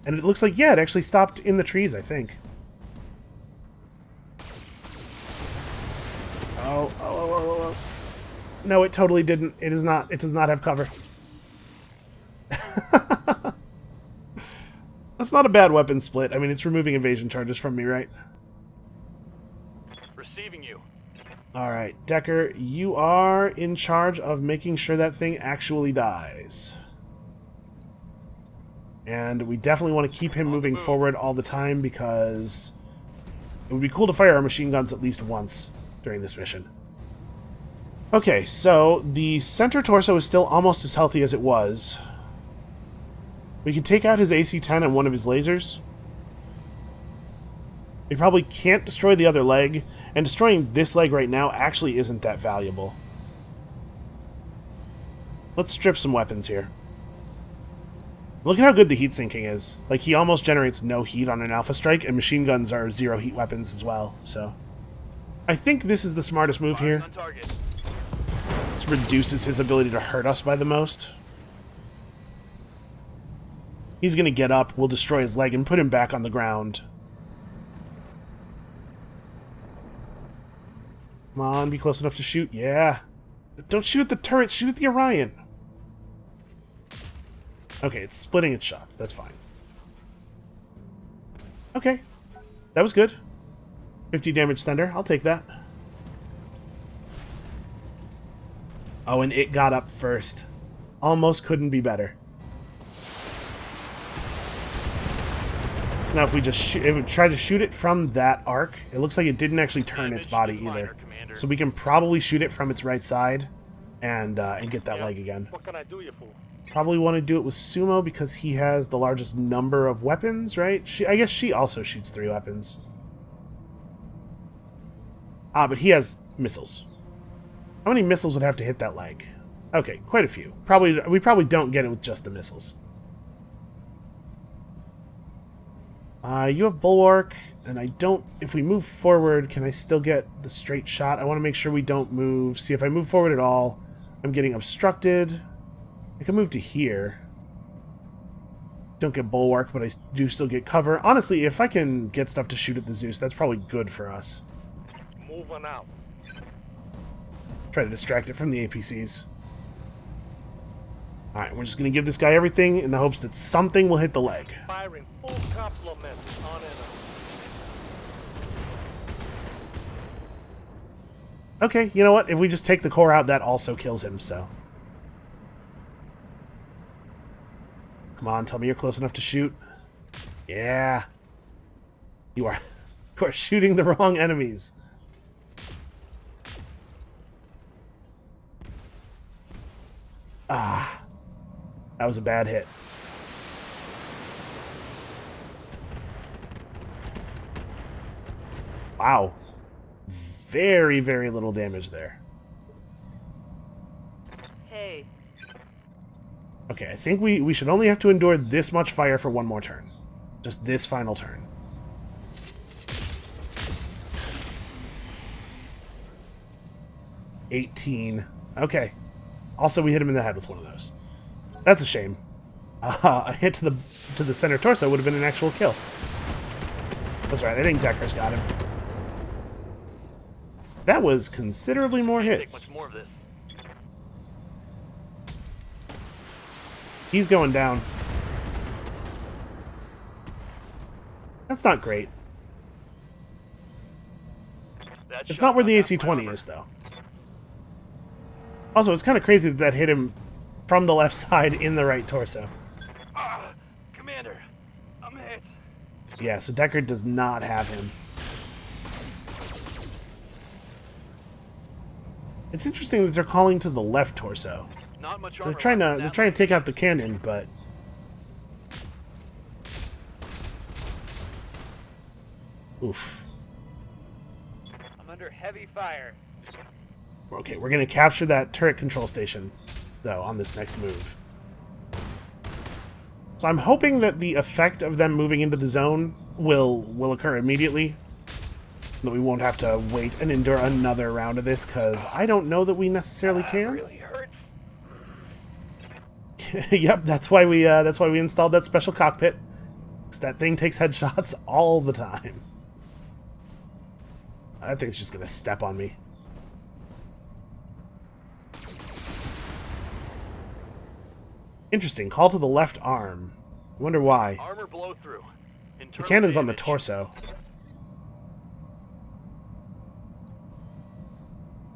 And it looks like, yeah, it actually stopped in the trees, I think. Oh. No, it totally didn't. It is not. It does not have cover. That's not a bad weapon split. I mean, it's removing evasion charges from me, right? Receiving you. Alright, Decker, you are in charge of making sure that thing actually dies. And we definitely want to keep him moving forward all the time because it would be cool to fire our machine guns at least once during this mission. Okay, so the center torso is still almost as healthy as it was. We can take out his AC-10 and one of his lasers. We probably can't destroy the other leg, and destroying this leg right now actually isn't that valuable. Let's strip some weapons here. Look at how good the heat sinking is. Like, he almost generates no heat on an Alpha Strike, and machine guns are zero heat weapons as well, so... I think this is the smartest move here. This reduces his ability to hurt us by the most. He's gonna get up, we'll destroy his leg, and put him back on the ground. Come on, be close enough to shoot. Yeah. Don't shoot at the turret, shoot at the Orion. Okay, it's splitting its shots. That's fine. Okay. That was good. 50 damage thunder. I'll take that. Oh, and it got up first. Almost couldn't be better. So now if we just if we try to shoot it from that arc, it looks like it didn't actually turn its body either. So we can probably shoot it from its right side and get that leg again. What can I do you for? Probably want to do it with Sumo because he has the largest number of weapons, right? I guess she also shoots 3 weapons. Ah, but he has missiles. How many missiles would have to hit that leg? Okay, quite a few. We probably don't get it with just the missiles. You have Bulwark, and I don't... If we move forward, can I still get the straight shot? I want to make sure we don't move. See, if I move forward at all, I'm getting obstructed. I can move to here. Don't get Bulwark, but I do still get cover. Honestly, if I can get stuff to shoot at the Zeus, that's probably good for us. Moving out. Try to distract it from the APCs. Alright, we're just going to give this guy everything in the hopes that something will hit the leg. Firing full complement on enemy. Okay, you know what? If we just take the core out, that also kills him, so... Come on, tell me you're close enough to shoot. Yeah. You are shooting the wrong enemies. Ah. That was a bad hit. Wow. Very, very little damage there. Hey. Okay, I think we should only have to endure this much fire for one more turn. Just this final turn. $18. Okay. Also, we hit him in the head with one of those. That's a shame. A hit to the center torso would have been an actual kill. That's right, I think Decker's got him. That was considerably more hits. Take much more of this. He's going down. That's not great. It's not where the AC-20 is, though. Also, it's kind of crazy that hit him from the left side in the right torso. Commander, I'm hit. Yeah, so Decker does not have him. It's interesting that they're calling to the left torso. Not much They're trying to take out the cannon, but oof. I'm under heavy fire. Okay, we're gonna capture that turret control station, though, on this next move. So I'm hoping that the effect of them moving into the zone will occur immediately. That we won't have to wait and endure another round of this, because I don't know that we necessarily can. Really hurts. Yep, that's why we installed that special cockpit. That thing takes headshots all the time. That thing's just gonna step on me. Interesting. Call to the left arm. I wonder why. Armor blow through. The cannon's on the torso.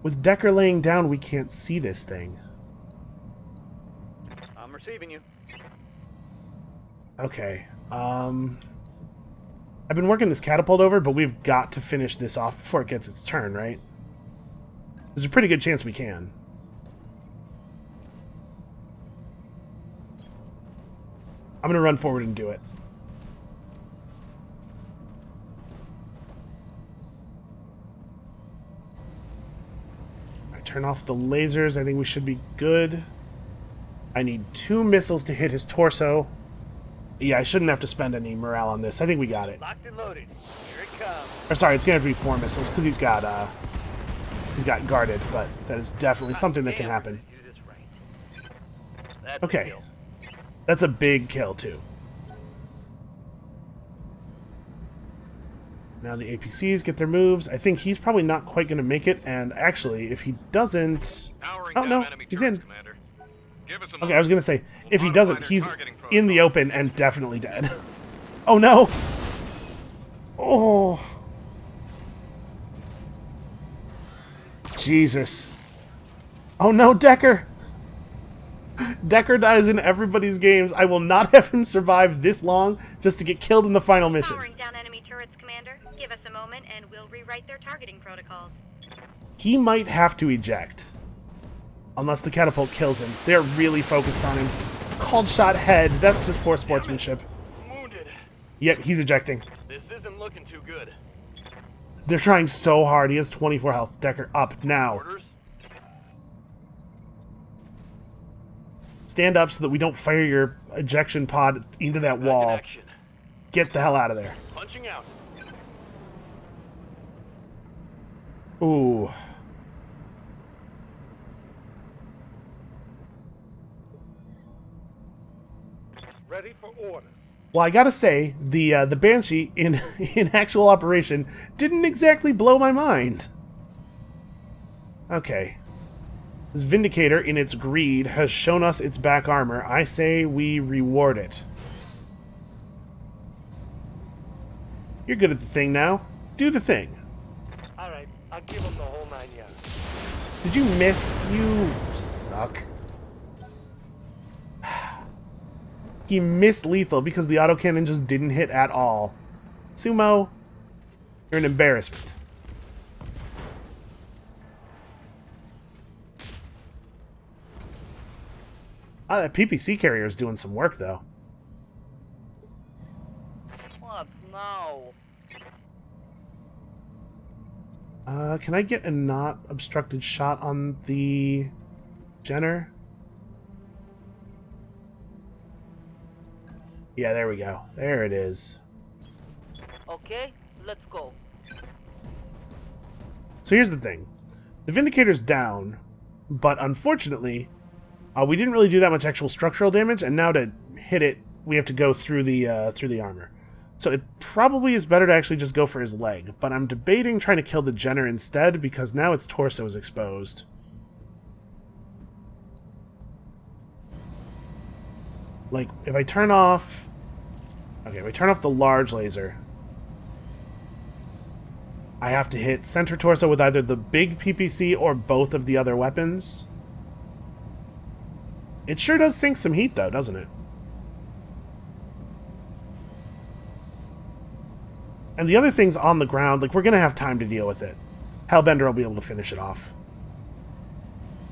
With Decker laying down, we can't see this thing. I'm receiving you. Okay. I've been working this catapult over, but we've got to finish this off before it gets its turn, right? There's a pretty good chance we can. I'm going to run forward and do it. I turn off the lasers. I think we should be good. I need 2 missiles to hit his torso. Yeah, I shouldn't have to spend any morale on this. I think we got it. Locked and loaded. Here it comes. Or sorry, it's going to be 4 missiles because he's got guarded, but that is definitely something that can happen. Do this right. That's Okay. a kill. That's a big kill, too. Now the APCs get their moves. I think he's probably not quite going to make it, and actually, if he doesn't... Oh, no, he's in. Okay, I was going to say, if he doesn't, he's in the open and definitely dead. Oh, no! Oh! Jesus. Oh, no, Decker! Decker dies in everybody's games. I will not have him survive this long just to get killed in the final mission. Powering down enemy turrets, Commander. Give us a moment and we'll rewrite their targeting protocols. He might have to eject. Unless the catapult kills him. They're really focused on him. Called shot head. That's just poor sportsmanship. Wounded. Yep, he's ejecting. This isn't looking too good. They're trying so hard. He has 24 health. Decker, up now. Orders? Stand up so that we don't fire your ejection pod into that wall. Connection. Get the hell out of there. Punching out. Ooh. Ready for orders. Well, I gotta say, the Banshee in actual operation didn't exactly blow my mind. Okay. This Vindicator, in its greed, has shown us its back armor. I say we reward it. You're good at the thing now. Do the thing. Alright, I'll give him the whole 9 yards. Did you miss? You suck. He missed lethal because the autocannon just didn't hit at all. Sumo, you're an embarrassment. That PPC carrier is doing some work, though. What now? Can I get a not obstructed shot on the Jenner? Yeah, there we go. There it is. Okay, let's go. So here's the thing. The Vindicator's down, but unfortunately, we didn't really do that much actual structural damage, and now to hit it, we have to go through the armor. So it probably is better to actually just go for his leg, but I'm debating trying to kill the Jenner instead, because now its torso is exposed. Like, if I turn off... Okay, if I turn off the large laser, I have to hit center torso with either the big PPC or both of the other weapons. It sure does sink some heat, though, doesn't it? And the other thing's on the ground. Like, we're going to have time to deal with it. Hellbender will be able to finish it off.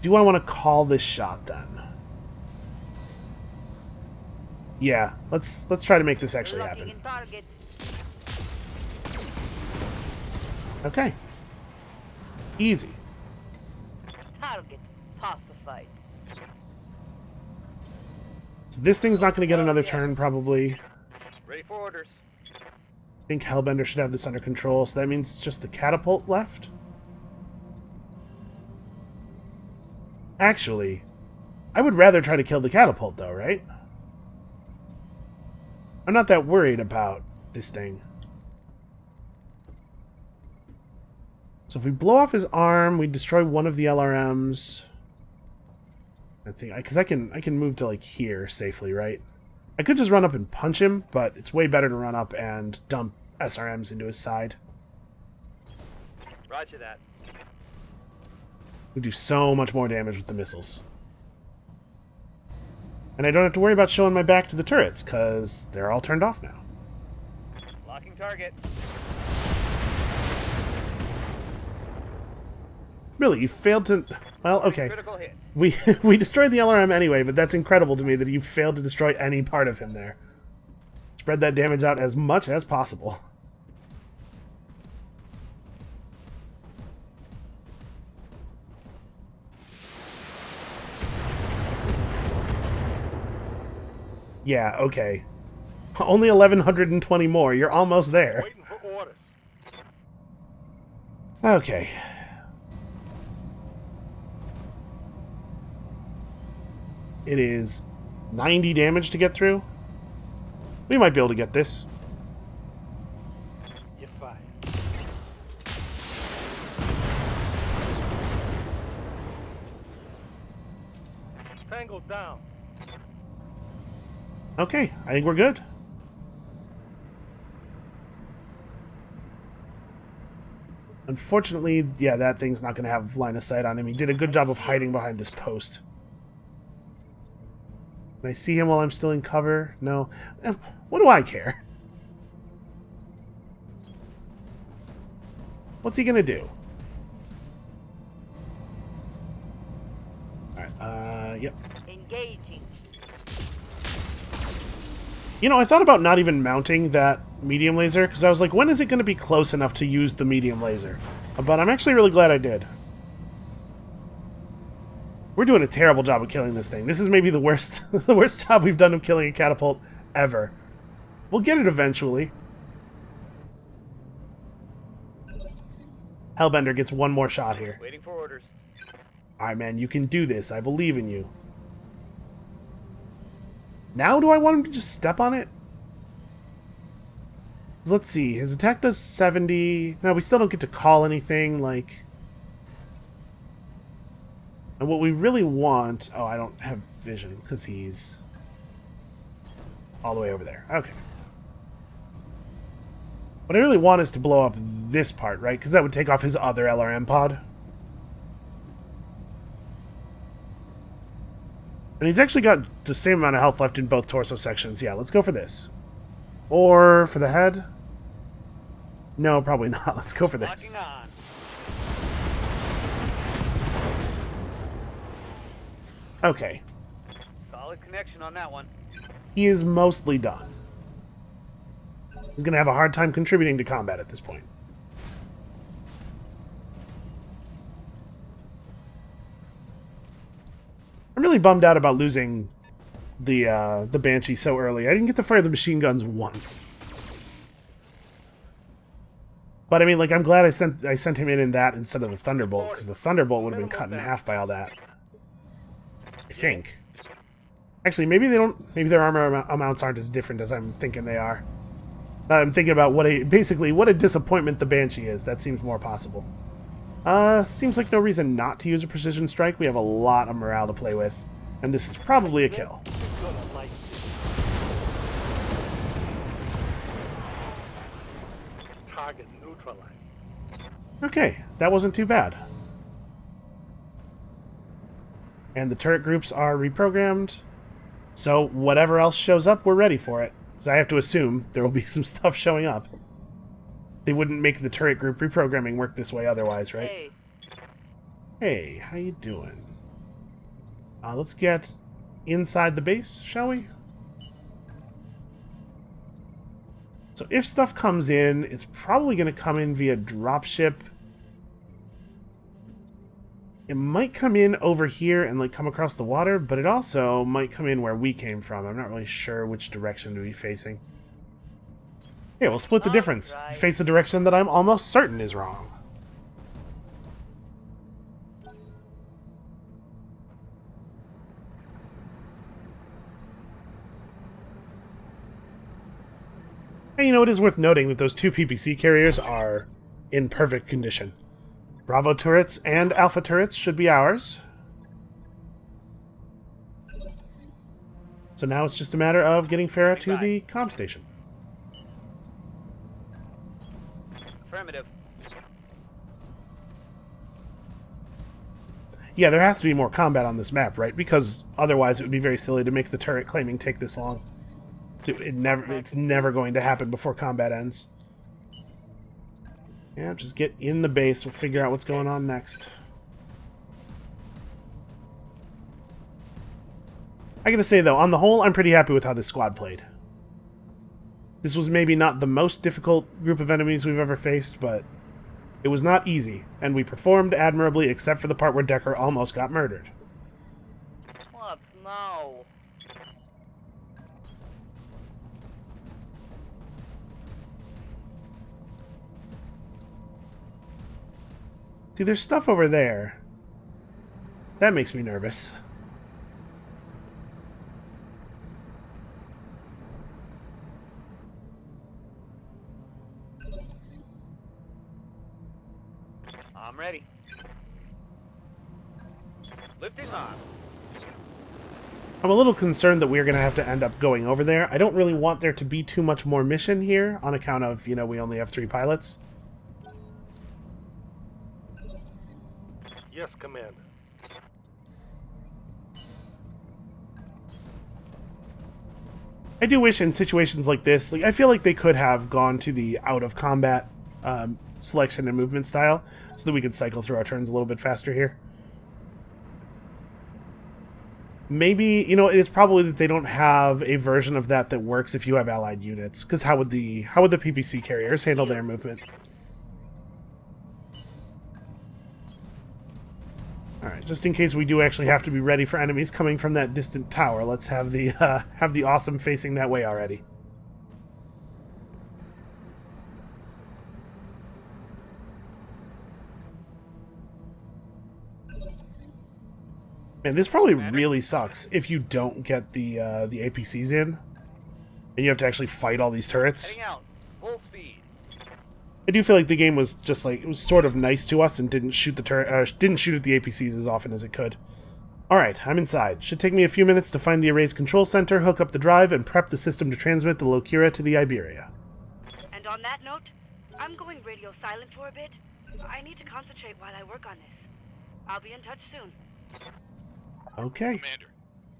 Do I want to call this shot, then? Yeah, let's try to make this actually happen. Okay. Easy. Target pacified. So this thing's not going to get another turn, probably. Ready for orders. I think Hellbender should have this under control, so that means it's just the catapult left? Actually, I would rather try to kill the catapult, though, right? I'm not that worried about this thing. So if we blow off his arm, we destroy one of the LRMs. I think, because I can move to like here safely, right? I could just run up and punch him, but it's way better to run up and dump SRMs into his side. Roger that. We do so much more damage with the missiles. And I don't have to worry about showing my back to the turrets, because they're all turned off now. Locking target. Really, you failed to... Well, okay. Critical hit. We destroyed the LRM anyway, but that's incredible to me that you failed to destroy any part of him there. Spread that damage out as much as possible. Yeah, okay. Only 1,120 more. You're almost there. Waiting for orders. Okay. It is 90 damage to get through. We might be able to get this. You're fine. Tango down. Okay, I think we're good. Unfortunately, yeah, that thing's not going to have line of sight on him. He did a good job of hiding behind this post. Can I see him while I'm still in cover? No. What do I care? What's he gonna do? Alright, yep. Engaging. You know, I thought about not even mounting that medium laser, because I was like, when is it going to be close enough to use the medium laser? But I'm actually really glad I did. We're doing a terrible job of killing this thing. This is maybe the worst the worst job we've done of killing a catapult ever. We'll get it eventually. Hellbender gets one more shot here. Waiting for orders. Alright, man, you can do this. I believe in you. Now do I want him to just step on it? Let's see. His attack does 70. No, we still don't get to call anything, like... And what we really want... Oh, I don't have vision, because he's... all the way over there. Okay. What I really want is to blow up this part, right? Because that would take off his other LRM pod. And he's actually got the same amount of health left in both torso sections. Yeah, let's go for this. Or for the head? No, probably not. Let's go for this. Okay. Solid connection on that one. He is mostly done. He's going to have a hard time contributing to combat at this point. I'm really bummed out about losing the Banshee so early. I didn't get to fire the machine guns once. But I mean, like, I'm glad I sent him in that instead of the Thunderbolt, because the Thunderbolt would have been cut in half by all that. I think. Actually, maybe they don't. Maybe their armor amounts aren't as different as I'm thinking they are. I'm thinking about what a disappointment the Banshee is. That seems more possible. Seems like no reason not to use a precision strike. We have a lot of morale to play with, and this is probably a kill. Target neutralized. Okay, that wasn't too bad. And the turret groups are reprogrammed, so whatever else shows up, we're ready for it. So I have to assume there will be some stuff showing up. They wouldn't make the turret group reprogramming work this way otherwise, right? Hey. Hey, how you doing? Let's get inside the base, shall we? So if stuff comes in, it's probably going to come in via dropship. It might come in over here and like come across the water, but it also might come in where we came from. I'm not really sure which direction to be facing. Yeah, we'll split the difference. Face a direction that I'm almost certain is wrong. And you know, it is worth noting that those two PPC carriers are in perfect condition. Bravo turrets and Alpha turrets should be ours. So now it's just a matter of getting Farah to the comm station. Affirmative. Yeah, there has to be more combat on this map, right? Because otherwise it would be very silly to make the turret claiming take this long. It's never going to happen before combat ends. Yeah, just get in the base. We'll figure out what's going on next. I gotta say, though, on the whole, I'm pretty happy with how this squad played. This was maybe not the most difficult group of enemies we've ever faced, but it was not easy, and we performed admirably except for the part where Decker almost got murdered. What now? See, there's stuff over there. That makes me nervous. I'm ready. Lifting off. I'm a little concerned that we're going to have to end up going over there. I don't really want there to be too much more mission here on account of, you know, we only have 3 pilots. Yes, Commander. I do wish in situations like this, like I feel like they could have gone to the out of combat selection and movement style so that we could cycle through our turns a little bit faster here. Maybe, you know, it is probably that they don't have a version of that that works if you have allied units, because how would the PPC carriers handle their movement? Alright, just in case we do actually have to be ready for enemies coming from that distant tower, let's have the awesome facing that way already. Man, this probably really sucks if you don't get the APCs in, and you have to actually fight all these turrets. Heading out. Full speed. I do feel like the game was just like, it was sort of nice to us and didn't shoot the didn't shoot at the APCs as often as it could. Alright, I'm inside. Should take me a few minutes to find the array's control center, hook up the drive, and prep the system to transmit the Lokira to the Iberia. And on that note, I'm going radio silent for a bit. I need to concentrate while I work on this. I'll be in touch soon. Okay. Commander,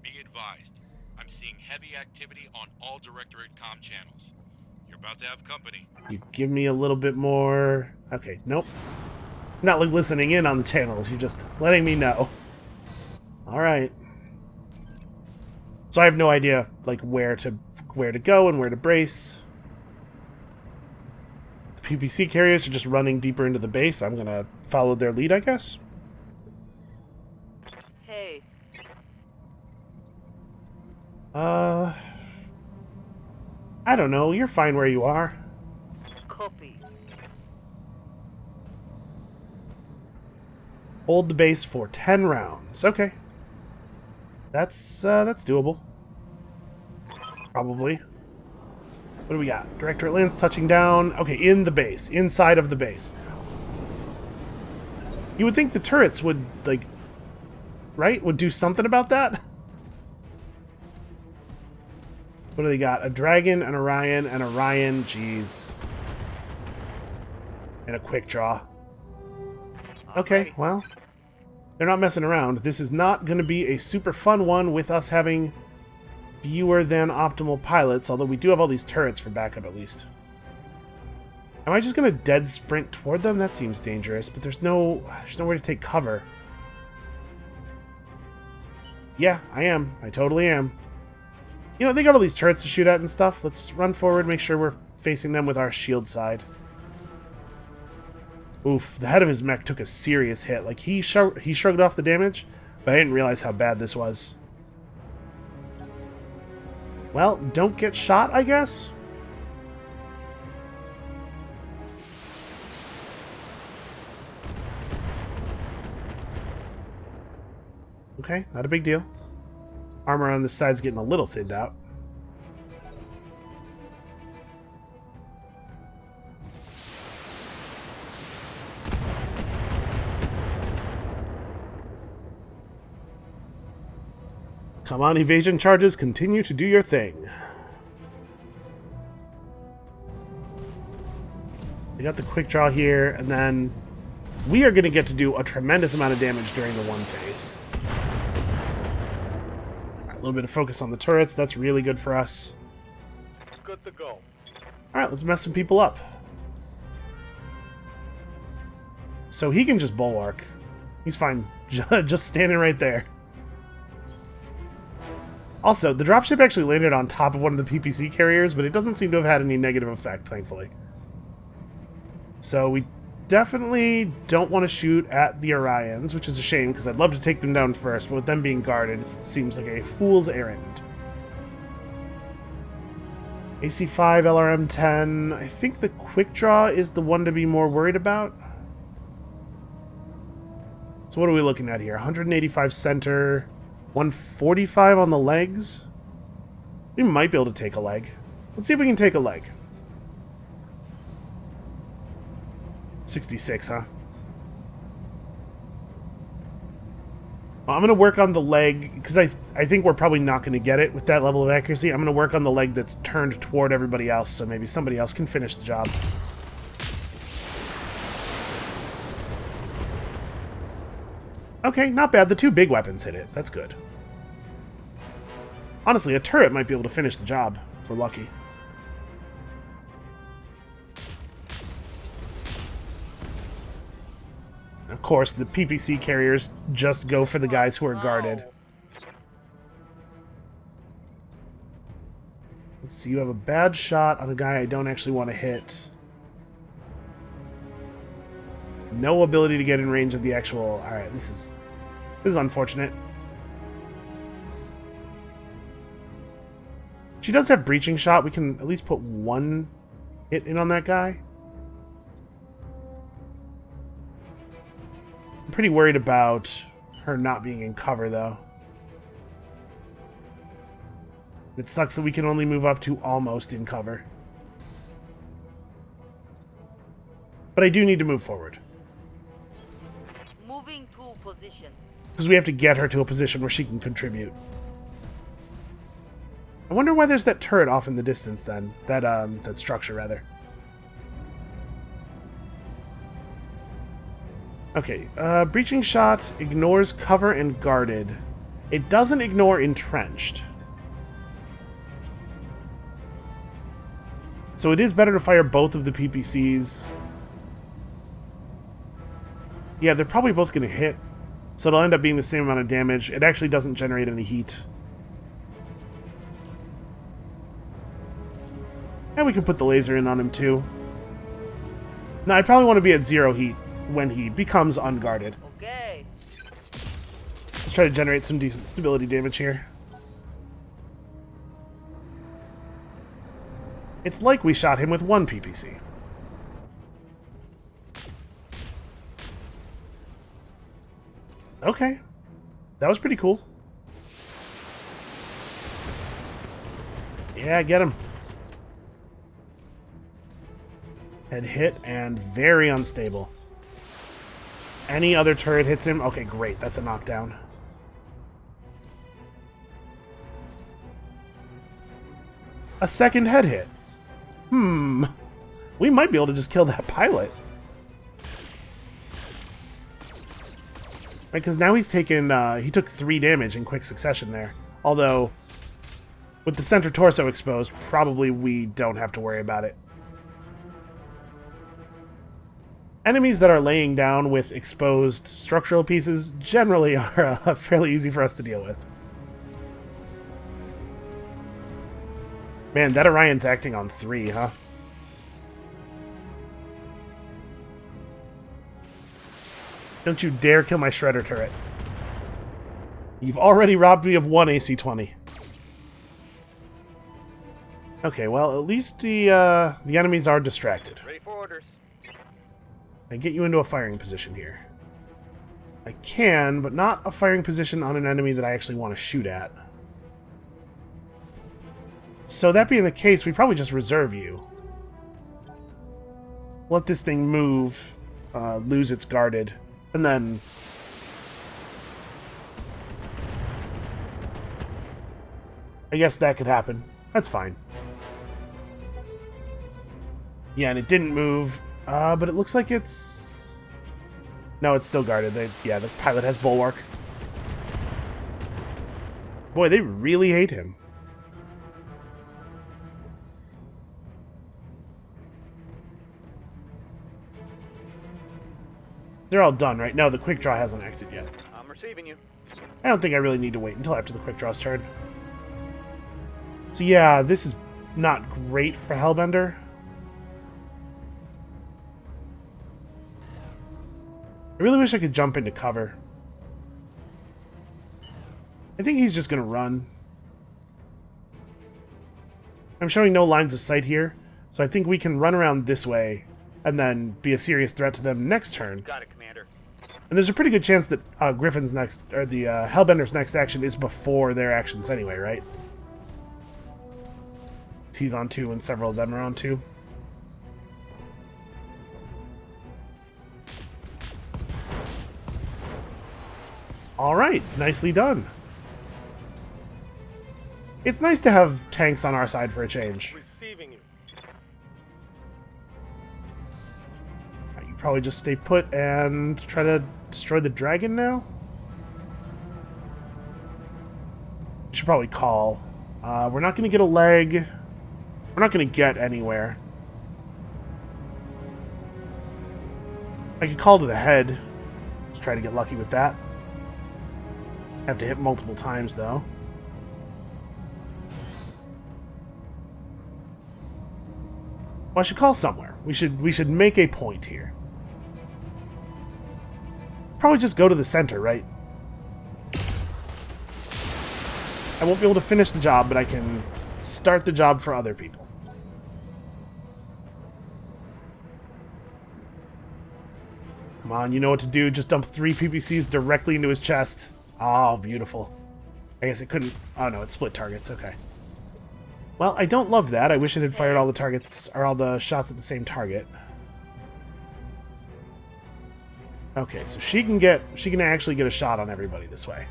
be advised. I'm seeing heavy activity on all Directorate comm channels. You're about to have company. You give me a little bit more... Okay, nope. Not like listening in on the channels, you're just letting me know. Alright. So I have no idea, like, where to go and where to brace. The PPC carriers are just running deeper into the base. I'm gonna follow their lead, I guess. Hey. I don't know. You're fine where you are. Copy. Hold the base for 10 rounds. Okay. That's doable. Probably. What do we got? Directorate lands touching down. Okay, in the base. Inside of the base. You would think the turrets would, like... Right? Would do something about that? What do they got? A dragon, an Orion, and Orion. Jeez. And a quick draw. Okay, well. They're not messing around. This is not going to be a super fun one with us having fewer than optimal pilots, although we do have all these turrets for backup at least. Am I just going to dead sprint toward them? That seems dangerous, but there's nowhere to take cover. Yeah, I am. I totally am. You know, they got all these turrets to shoot at and stuff. Let's run forward, make sure we're facing them with our shield side. Oof, the head of his mech took a serious hit. Like, he shrugged off the damage, but I didn't realize how bad this was. Well, don't get shot, I guess? Okay, not a big deal. Armor on this side's getting a little thinned out. Come on, evasion charges, continue to do your thing. We got the quick draw here, and then we are going to get to do a tremendous amount of damage during the one phase. Alright, a little bit of focus on the turrets, that's really good for us. Good to go. Alright, let's mess some people up. So he can just bulwark. He's fine, just standing right there. Also, the dropship actually landed on top of one of the PPC carriers, but it doesn't seem to have had any negative effect, thankfully. So we definitely don't want to shoot at the Orions, which is a shame, because I'd love to take them down first, but with them being guarded, it seems like a fool's errand. AC-5, LRM-10, I think the quick draw is the one to be more worried about. So what are we looking at here? 185 center, 145 on the legs. We might be able to take a leg. Let's see if we can take a leg. 66, huh? Well, I'm going to work on the leg, because I think we're probably not going to get it with that level of accuracy. I'm going to work on the leg that's turned toward everybody else, so maybe somebody else can finish the job. Okay, not bad. The two big weapons hit it. That's good. Honestly, a turret might be able to finish the job, if we're lucky. Of course, the PPC carriers just go for the guys who are guarded. Let's see, you have a bad shot on a guy I don't actually want to hit. No ability to get in range of the actual... Alright, this is unfortunate. She does have breaching shot. We can at least put one hit in on that guy. I'm pretty worried about her not being in cover, though. It sucks that we can only move up to almost in cover. But I do need to move forward. Moving to position. Because we have to get her to a position where she can contribute. I wonder why there's that turret off in the distance, then. That structure, rather. Okay, breaching shot ignores cover and guarded. It doesn't ignore entrenched. So it is better to fire both of the PPCs. Yeah, they're probably both going to hit. So it'll end up being the same amount of damage. It actually doesn't generate any heat. And we can put the laser in on him too. Now, I probably want to be at 0 heat when he becomes unguarded. Okay. Let's try to generate some decent stability damage here. It's like we shot him with one PPC. Okay. That was pretty cool. Yeah, get him. Head hit and very unstable. Any other turret hits him? Okay, great. That's a knockdown. A second head hit. We might be able to just kill that pilot. Right, because now he's taken, he took 3 damage in quick succession there. Although, with the center torso exposed, probably we don't have to worry about it. Enemies that are laying down with exposed structural pieces generally are fairly easy for us to deal with. Man, that Orion's acting on 3, huh? Don't you dare kill my Shredder turret. You've already robbed me of 1 AC-20. Okay, well, at least the enemies are distracted. Ready for orders. I get you into a firing position here. I can, but not a firing position on an enemy that I actually want to shoot at. So that being the case, we probably just reserve you. Let this thing move, lose its guarded, and then... I guess that could happen. That's fine. Yeah, and it didn't move, but it looks like it's... No, it's still guarded. Yeah, the pilot has bulwark. Boy, they really hate him. They're all done, right? No, the quick draw hasn't acted yet. I'm receiving you. I don't think I really need to wait until after the quick draw's turn. So yeah, this is not great for Hellbender. I really wish I could jump into cover. I think he's just going to run. I'm showing no lines of sight here, so I think we can run around this way and then be a serious threat to them next turn. Got it, Commander. And there's a pretty good chance that Griffin's next, or the Hellbender's next action is before their actions anyway, right? He's on 2 and several of them are on 2. Alright, nicely done. It's nice to have tanks on our side for a change. Receiving you. You probably just stay put and try to destroy the dragon now? You should probably call. We're not going to get a leg. We're not going to get anywhere. I could call to the head. Let's try to get lucky with that. Have to hit multiple times, though. Well, I should call somewhere. We should make a point here. Probably just go to the center, right? I won't be able to finish the job, but I can start the job for other people. Come on, you know what to do. Just dump 3 PPCs directly into his chest. Oh, beautiful. I guess it couldn't... Oh, no, it split targets. Okay. Well, I don't love that. I wish it had fired all the targets, or all the shots at the same target. Okay, so she can actually get a shot on everybody this way.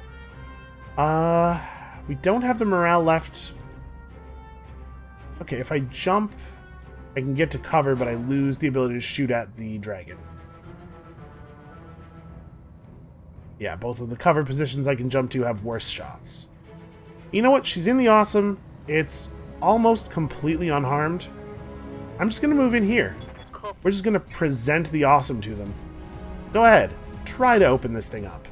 We don't have the morale left. Okay, if I jump, I can get to cover, but I lose the ability to shoot at the dragon. Yeah, both of the cover positions I can jump to have worse shots. You know what? She's in the awesome. It's almost completely unharmed. I'm just going to move in here. We're just going to present the awesome to them. Go ahead. Try to open this thing up.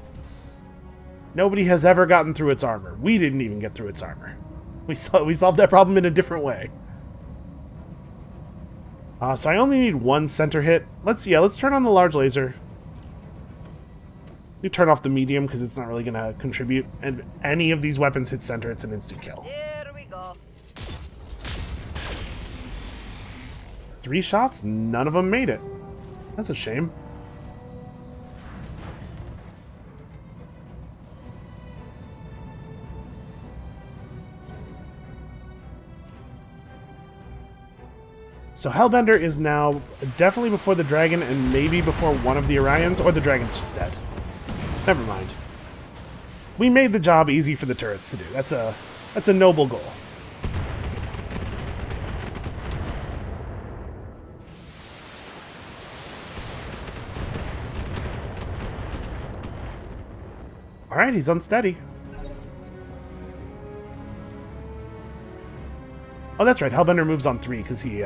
Nobody has ever gotten through its armor. We didn't even get through its armor. We solved that problem in a different way. So I only need 1 center hit. Let's turn on the large laser. You turn off the medium because it's not really going to contribute. And if any of these weapons hit center, it's an instant kill. Here we go. 3 shots? None of them made it. That's a shame. So Hellbender is now definitely before the dragon and maybe before one of the Orions, or the dragon's just dead. Never mind. We made the job easy for the turrets to do. That's a noble goal. Alright, he's unsteady. Oh, that's right. Hellbender moves on 3 because he,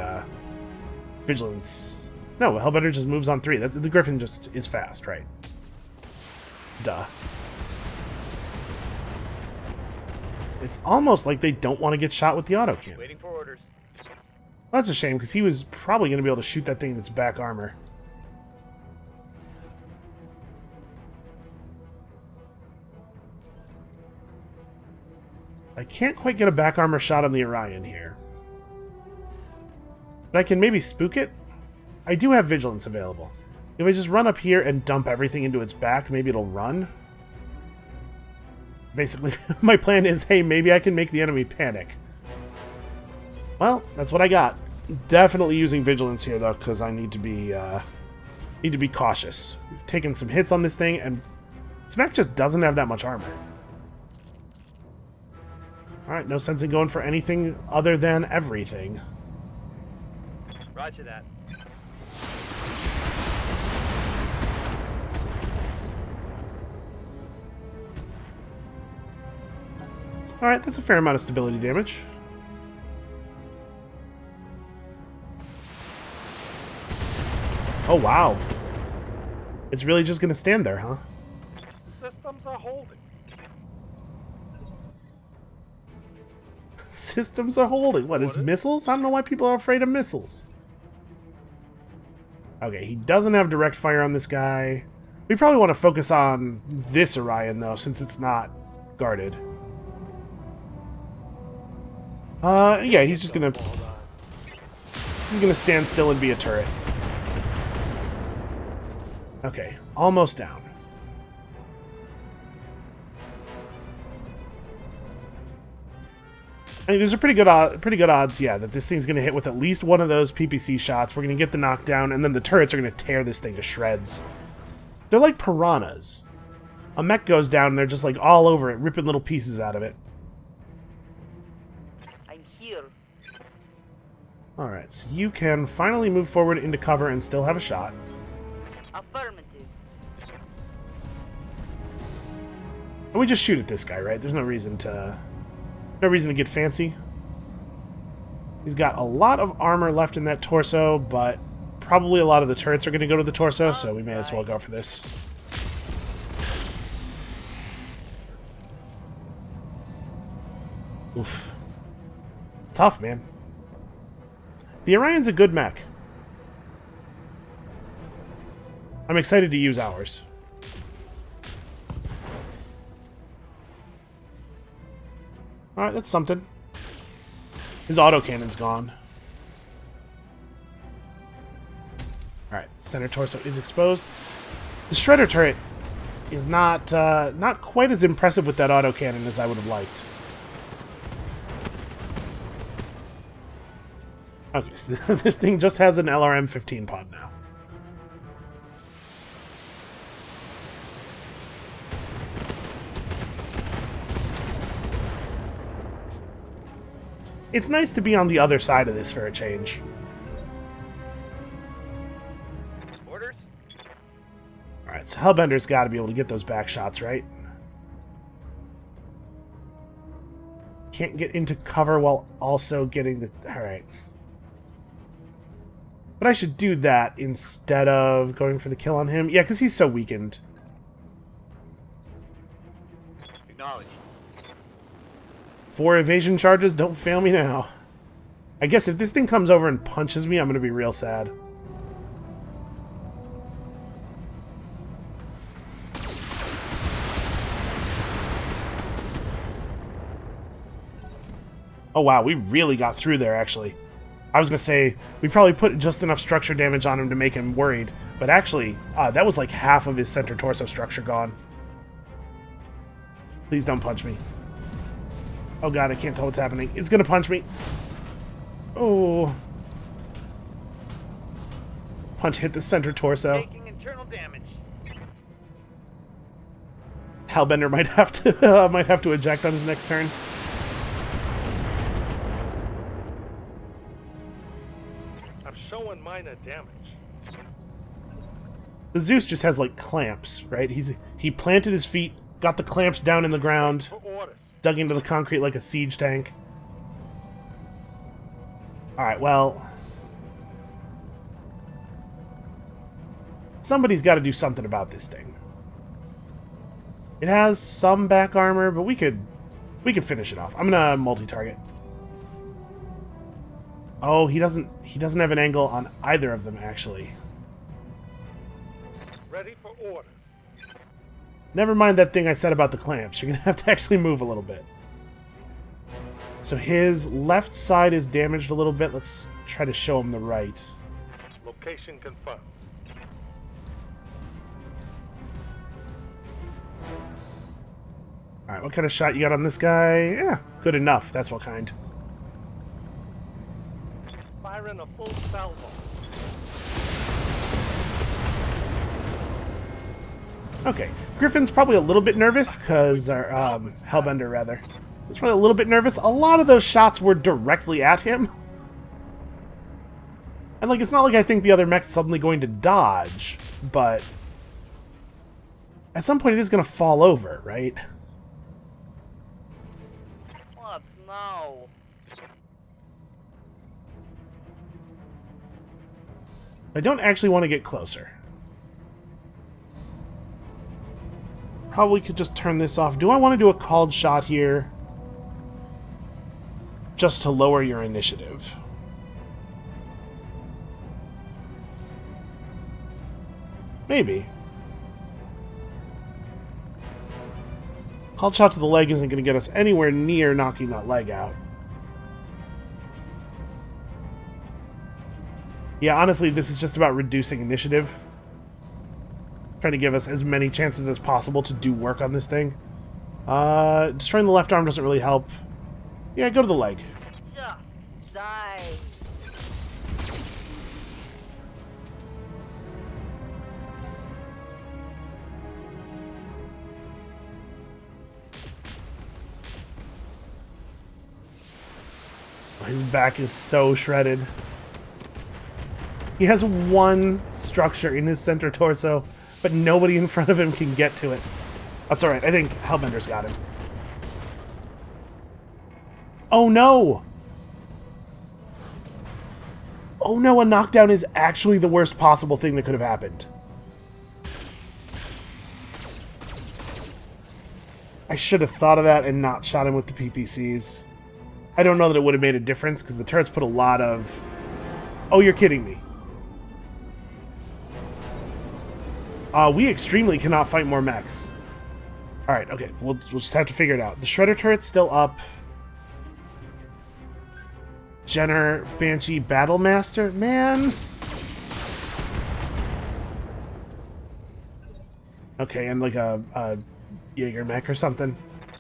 Vigilance. No, Hellbender just moves on 3. The Griffin just is fast, right? Duh. It's almost like they don't want to get shot with the auto cannon. Waiting for orders. Well, that's a shame, because he was probably going to be able to shoot that thing in its back armor. I can't quite get a back armor shot on the Orion here. But I can maybe spook it? I do have Vigilance available. If I just run up here and dump everything into its back, maybe it'll run? Basically, my plan is, hey, maybe I can make the enemy panic. Well, that's what I got. Definitely using Vigilance here, though, because I need to be cautious. We've taken some hits on this thing, and this mech just doesn't have that much armor. Alright, no sense in going for anything other than everything. Roger that. Alright, that's a fair amount of stability damage. Oh, wow. It's really just going to stand there, huh? Systems are holding. Systems are holding. What, is missiles? I don't know why people are afraid of missiles. Okay, he doesn't have direct fire on this guy. We probably want to focus on this Orion, though, since it's not guarded. Yeah, he's just gonna... He's gonna stand still and be a turret. Okay, almost down. I mean, there's a pretty good odds, yeah, that this thing's gonna hit with at least one of those PPC shots. We're gonna get the knockdown, and then the turrets are gonna tear this thing to shreds. They're like piranhas. A mech goes down, and they're just like all over it, ripping little pieces out of it. I'm here. Alright, so you can finally move forward into cover and still have a shot. Affirmative. And we just shoot at this guy, right? There's no reason to get fancy. He's got a lot of armor left in that torso, but probably a lot of the turrets are going to go to the torso, so we may as well go for this. Oof. It's tough, man. The Orion's a good mech. I'm excited to use ours. Alright, that's something. His autocannon's gone. Alright, center torso is exposed. The Shredder turret is not quite as impressive with that autocannon as I would have liked. Okay, so this thing just has an LRM-15 pod now. It's nice to be on the other side of this for a change. Orders? Alright, so Hellbender's got to be able to get those back shots, right? Can't get into cover while also getting the... Alright. But I should do that instead of going for the kill on him. Yeah, because he's so weakened. Acknowledge. 4 evasion charges, don't fail me now. I guess if this thing comes over and punches me, I'm going to be real sad. Oh wow, we really got through there, actually. I was going to say, we probably put just enough structure damage on him to make him worried. But actually, that was like half of his center torso structure gone. Please don't punch me. Oh god, I can't tell what's happening. It's gonna punch me. Oh. Punch hit the center torso. Taking internal damage. Hellbender might have to eject on his next turn. I'm showing minor damage. The Zeus just has like clamps, right? He planted his feet, got the clamps down in the ground. For orders. Dug into the concrete like a siege tank. Alright, well... somebody's got to do something about this thing. It has some back armor, but we could finish it off. I'm gonna multi-target. Oh, he doesn't have an angle on either of them, actually. Ready for orders. Never mind that thing I said about the clamps. You're going to have to actually move a little bit. So his left side is damaged a little bit. Let's try to show him the right. Location confirmed. Alright, what kind of shot you got on this guy? Yeah, good enough. That's what kind. Firing a full salvo. Okay, Griffin's probably a little bit nervous, because... Hellbender, rather. was probably a little bit nervous. A lot of those shots were directly at him. And, like, it's not like I think the other mech's suddenly going to dodge, but at some point it is going to fall over, right? What now? I don't actually want to get closer. Probably could just turn this off. Do I want to do a called shot here? Just to lower your initiative. Maybe. Called shot to the leg isn't going to get us anywhere near knocking that leg out. Yeah, honestly, this is just about reducing initiative. Trying to give us as many chances as possible to do work on this thing. Destroying the left arm doesn't really help. Yeah, go to the leg. Just die. His back is so shredded. He has one structure in his center torso, but nobody in front of him can get to it. That's alright, I think Hellbender's got him. Oh no! Oh no, a knockdown is actually the worst possible thing that could have happened. I should have thought of that and not shot him with the PPCs. I don't know that it would have made a difference, because the turrets put a lot of... Oh, you're kidding me. We extremely cannot fight more mechs. Alright, okay. We'll just have to figure it out. The Shredder turret's still up. Jenner, Banshee, Battlemaster? Man! Okay, and like a Jaeger mech or something.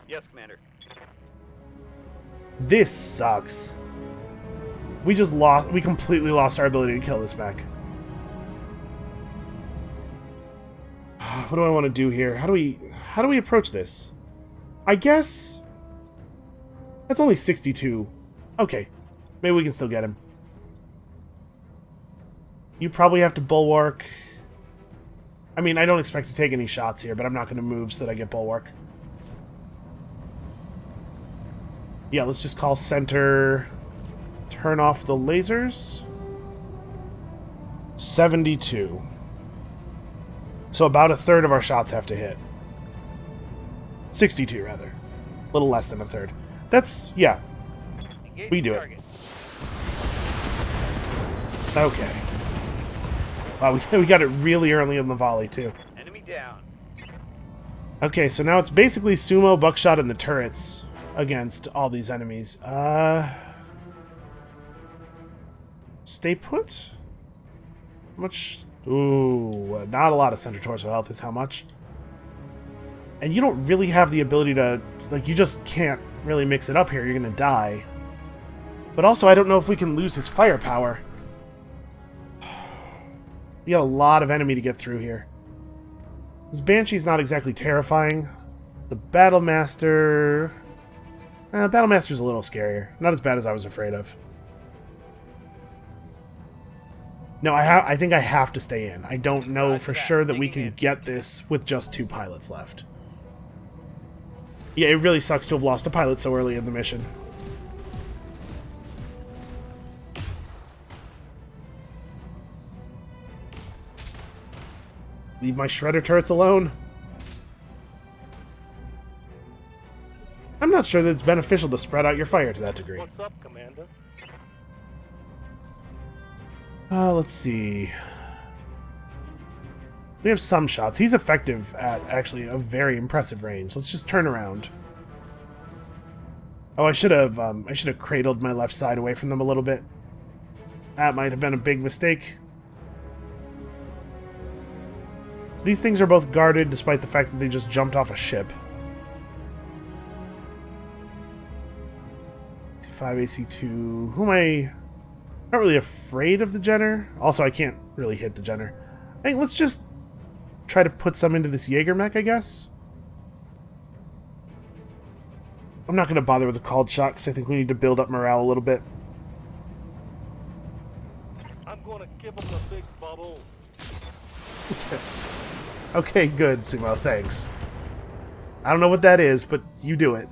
Yes, Commander. This sucks. We completely lost our ability to kill this mech. What do I want to do here? How do we approach this? I guess that's only 62. Okay. Maybe we can still get him. You probably have to bulwark. I mean, I don't expect to take any shots here, but I'm not going to move so that I get bulwark. Yeah, let's just call center. Turn off the lasers. 72. So about a third of our shots have to hit. 62, rather. A little less than a third. That's, yeah. We do it. Okay. Wow, we got it really early in the volley, too. Enemy down. Okay, so now it's basically sumo, buckshot, and the turrets against all these enemies. Stay put? How much? Ooh, not a lot of center torso health is how much. And you don't really have the ability to... Like, you just can't really mix it up here. You're gonna die. But also, I don't know if we can lose his firepower. We got a lot of enemy to get through here. This Banshee's not exactly terrifying. The Battlemaster... Battlemaster's a little scarier. Not as bad as I was afraid of. No, I think I have to stay in. I don't know for sure that we can get this with just 2 pilots left. Yeah, it really sucks to have lost a pilot so early in the mission. Leave my Shredder turrets alone. I'm not sure that it's beneficial to spread out your fire to that degree. What's up, Commander? Let's see. We have some shots. He's effective at actually a very impressive range. Let's just turn around. Oh, I should have cradled my left side away from them a little bit. That might have been a big mistake. So these things are both guarded despite the fact that they just jumped off a ship. 5 AC2. Who am I? Not really afraid of the Jenner. Also, I can't really hit the Jenner. I think let's just try to put some into this Jaeger mech, I guess. I'm not going to bother with the called shot because I think we need to build up morale a little bit. I'm gonna give him the big bubble. Okay, good, Sumo, thanks. I don't know what that is, but you do it.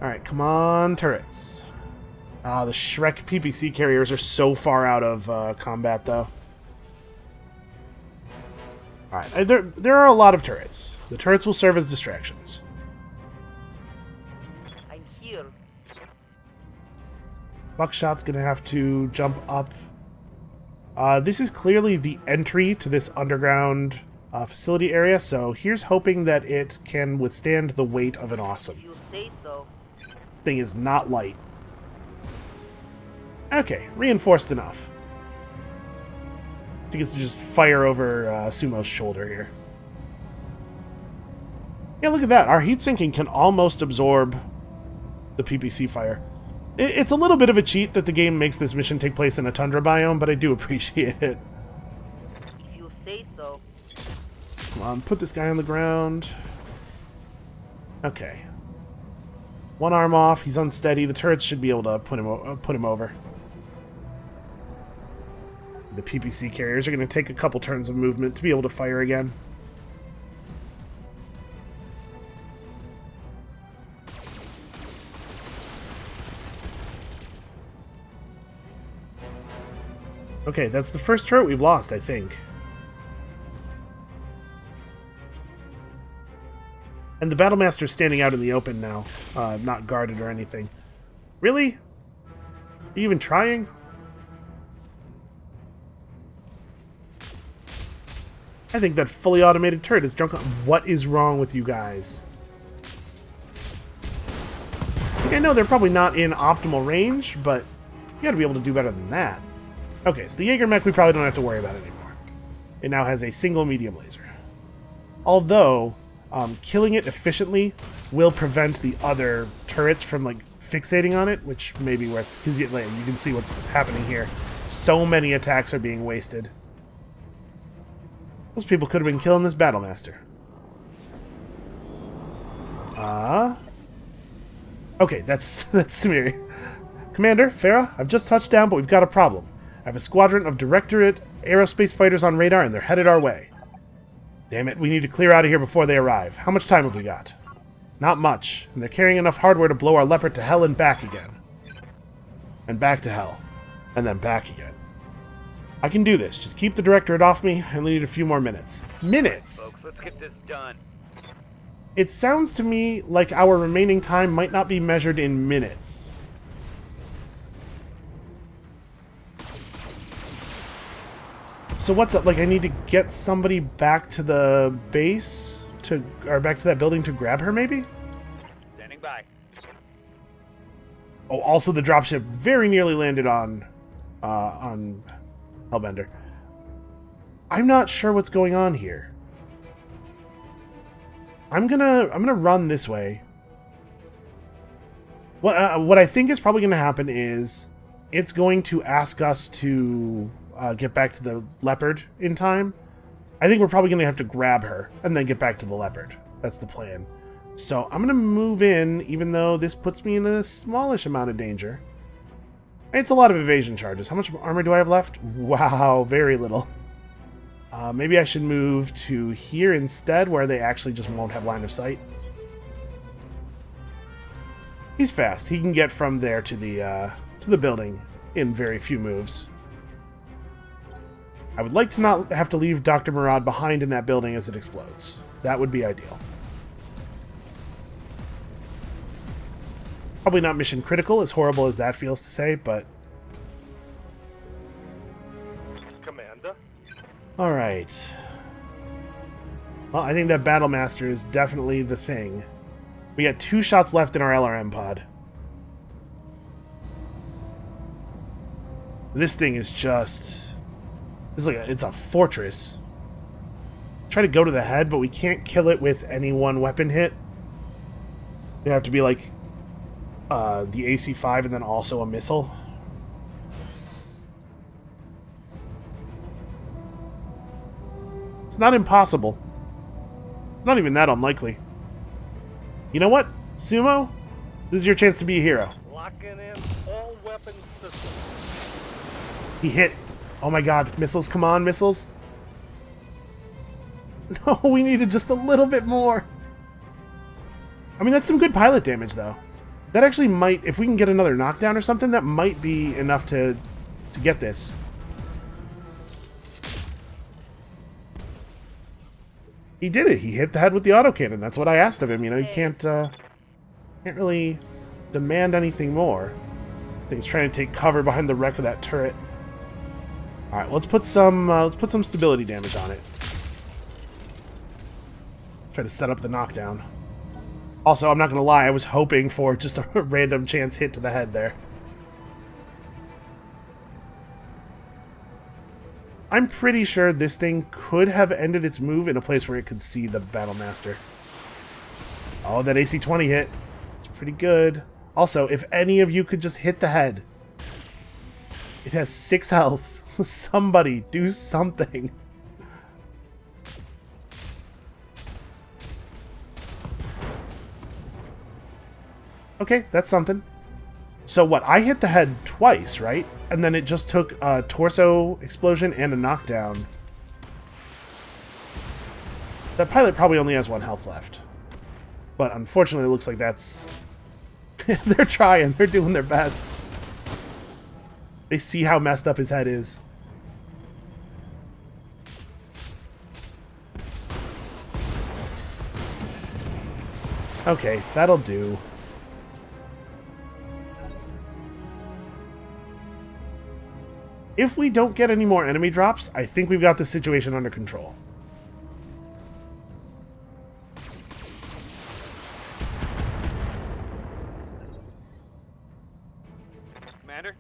Alright, come on, turrets. The Shrek PPC carriers are so far out of combat, though. Alright, there are a lot of turrets. The turrets will serve as distractions. I'm here. Buckshot's gonna have to jump up. This is clearly the entry to this underground facility area, so here's hoping that it can withstand the weight of an awesome. You say so. Thing is not light. Okay, reinforced enough. He gets to just fire over Sumo's shoulder here. Yeah, look at that. Our heat sinking can almost absorb the PPC fire. It's a little bit of a cheat that the game makes this mission take place in a tundra biome, but I do appreciate it. If you say so. Come on, put this guy on the ground. Okay. One arm off. He's unsteady. The turrets should be able to put him over. The PPC carriers are going to take a couple turns of movement to be able to fire again. Okay, that's the first turret we've lost, I think. And the Battlemaster's standing out in the open now, not guarded or anything. Really? Are you even trying? I think that fully automated turret is drunk on... What is wrong with you guys? Okay, I know they're probably not in optimal range, but you gotta be able to do better than that. Okay, so the Jaeger mech we probably don't have to worry about anymore. It now has a single medium laser. Although, killing it efficiently will prevent the other turrets from, like, fixating on it, which may be worth... Because you can see what's happening here. So many attacks are being wasted. Those people could have been killing this Battlemaster. Okay, that's Samiri. Commander, Farah, I've just touched down, but we've got a problem. I have a squadron of Directorate aerospace fighters on radar, and they're headed our way. Damn it, we need to clear out of here before they arrive. How much time have we got? Not much, and they're carrying enough hardware to blow our Leopard to hell and back again. And back to hell. And then back again. I can do this. Just keep the Directorate off me. I only need a few more minutes. Minutes? Folks, let's get this done. It sounds to me like our remaining time might not be measured in minutes. So what's up? Like, I need to get somebody back to the base or back to that building to grab her, maybe? Standing by. Oh, also the dropship very nearly landed on Hellbender. I'm not sure what's going on here. I'm gonna run this way. What I think is probably gonna happen is it's going to ask us to get back to the Leopard in time. I think we're probably gonna have to grab her and then get back to the Leopard. That's the plan. So I'm gonna move in, even though this puts me in a smallish amount of danger. It's a lot of evasion charges. How much armor do I have left? Wow, very little. Maybe I should move to here instead, where they actually just won't have line of sight. He's fast. He can get from there to the building in very few moves. I would like to not have to leave Dr. Murad behind in that building as it explodes. That would be ideal. Probably not mission critical, as horrible as that feels to say, but... Commander? Alright. Well, I think that Battlemaster is definitely the thing. We got 2 shots left in our LRM pod. This thing is just... It's a fortress. Try to go to the head, but we can't kill it with any one weapon hit. We have to be like... the AC-5 and then also a missile. It's not impossible. Not even that unlikely. You know what, Sumo? This is your chance to be a hero. Locking in all weapon systems. He hit. Oh my god. Missiles, come on, missiles. No, we needed just a little bit more. I mean, that's some good pilot damage, though. That actually might, if we can get another knockdown or something, that might be enough to get this. He did it. He hit the head with the autocannon. That's what I asked of him. You know, you can't really demand anything more. I think he's trying to take cover behind the wreck of that turret. All right, let's put some stability damage on it. Try to set up the knockdown. Also, I'm not going to lie, I was hoping for just a random chance hit to the head there. I'm pretty sure this thing could have ended its move in a place where it could see the Battlemaster. Oh, that AC-20 hit. It's pretty good. Also, if any of you could just hit the head. It has 6 health. Somebody, do something. Okay, that's something. So what, I hit the head twice, right? And then it just took a torso explosion and a knockdown. That pilot probably only has 1 health left. But unfortunately, it looks like that's... They're trying. They're doing their best. They see how messed up his head is. Okay, that'll do. If we don't get any more enemy drops, I think we've got the situation under control. Commander?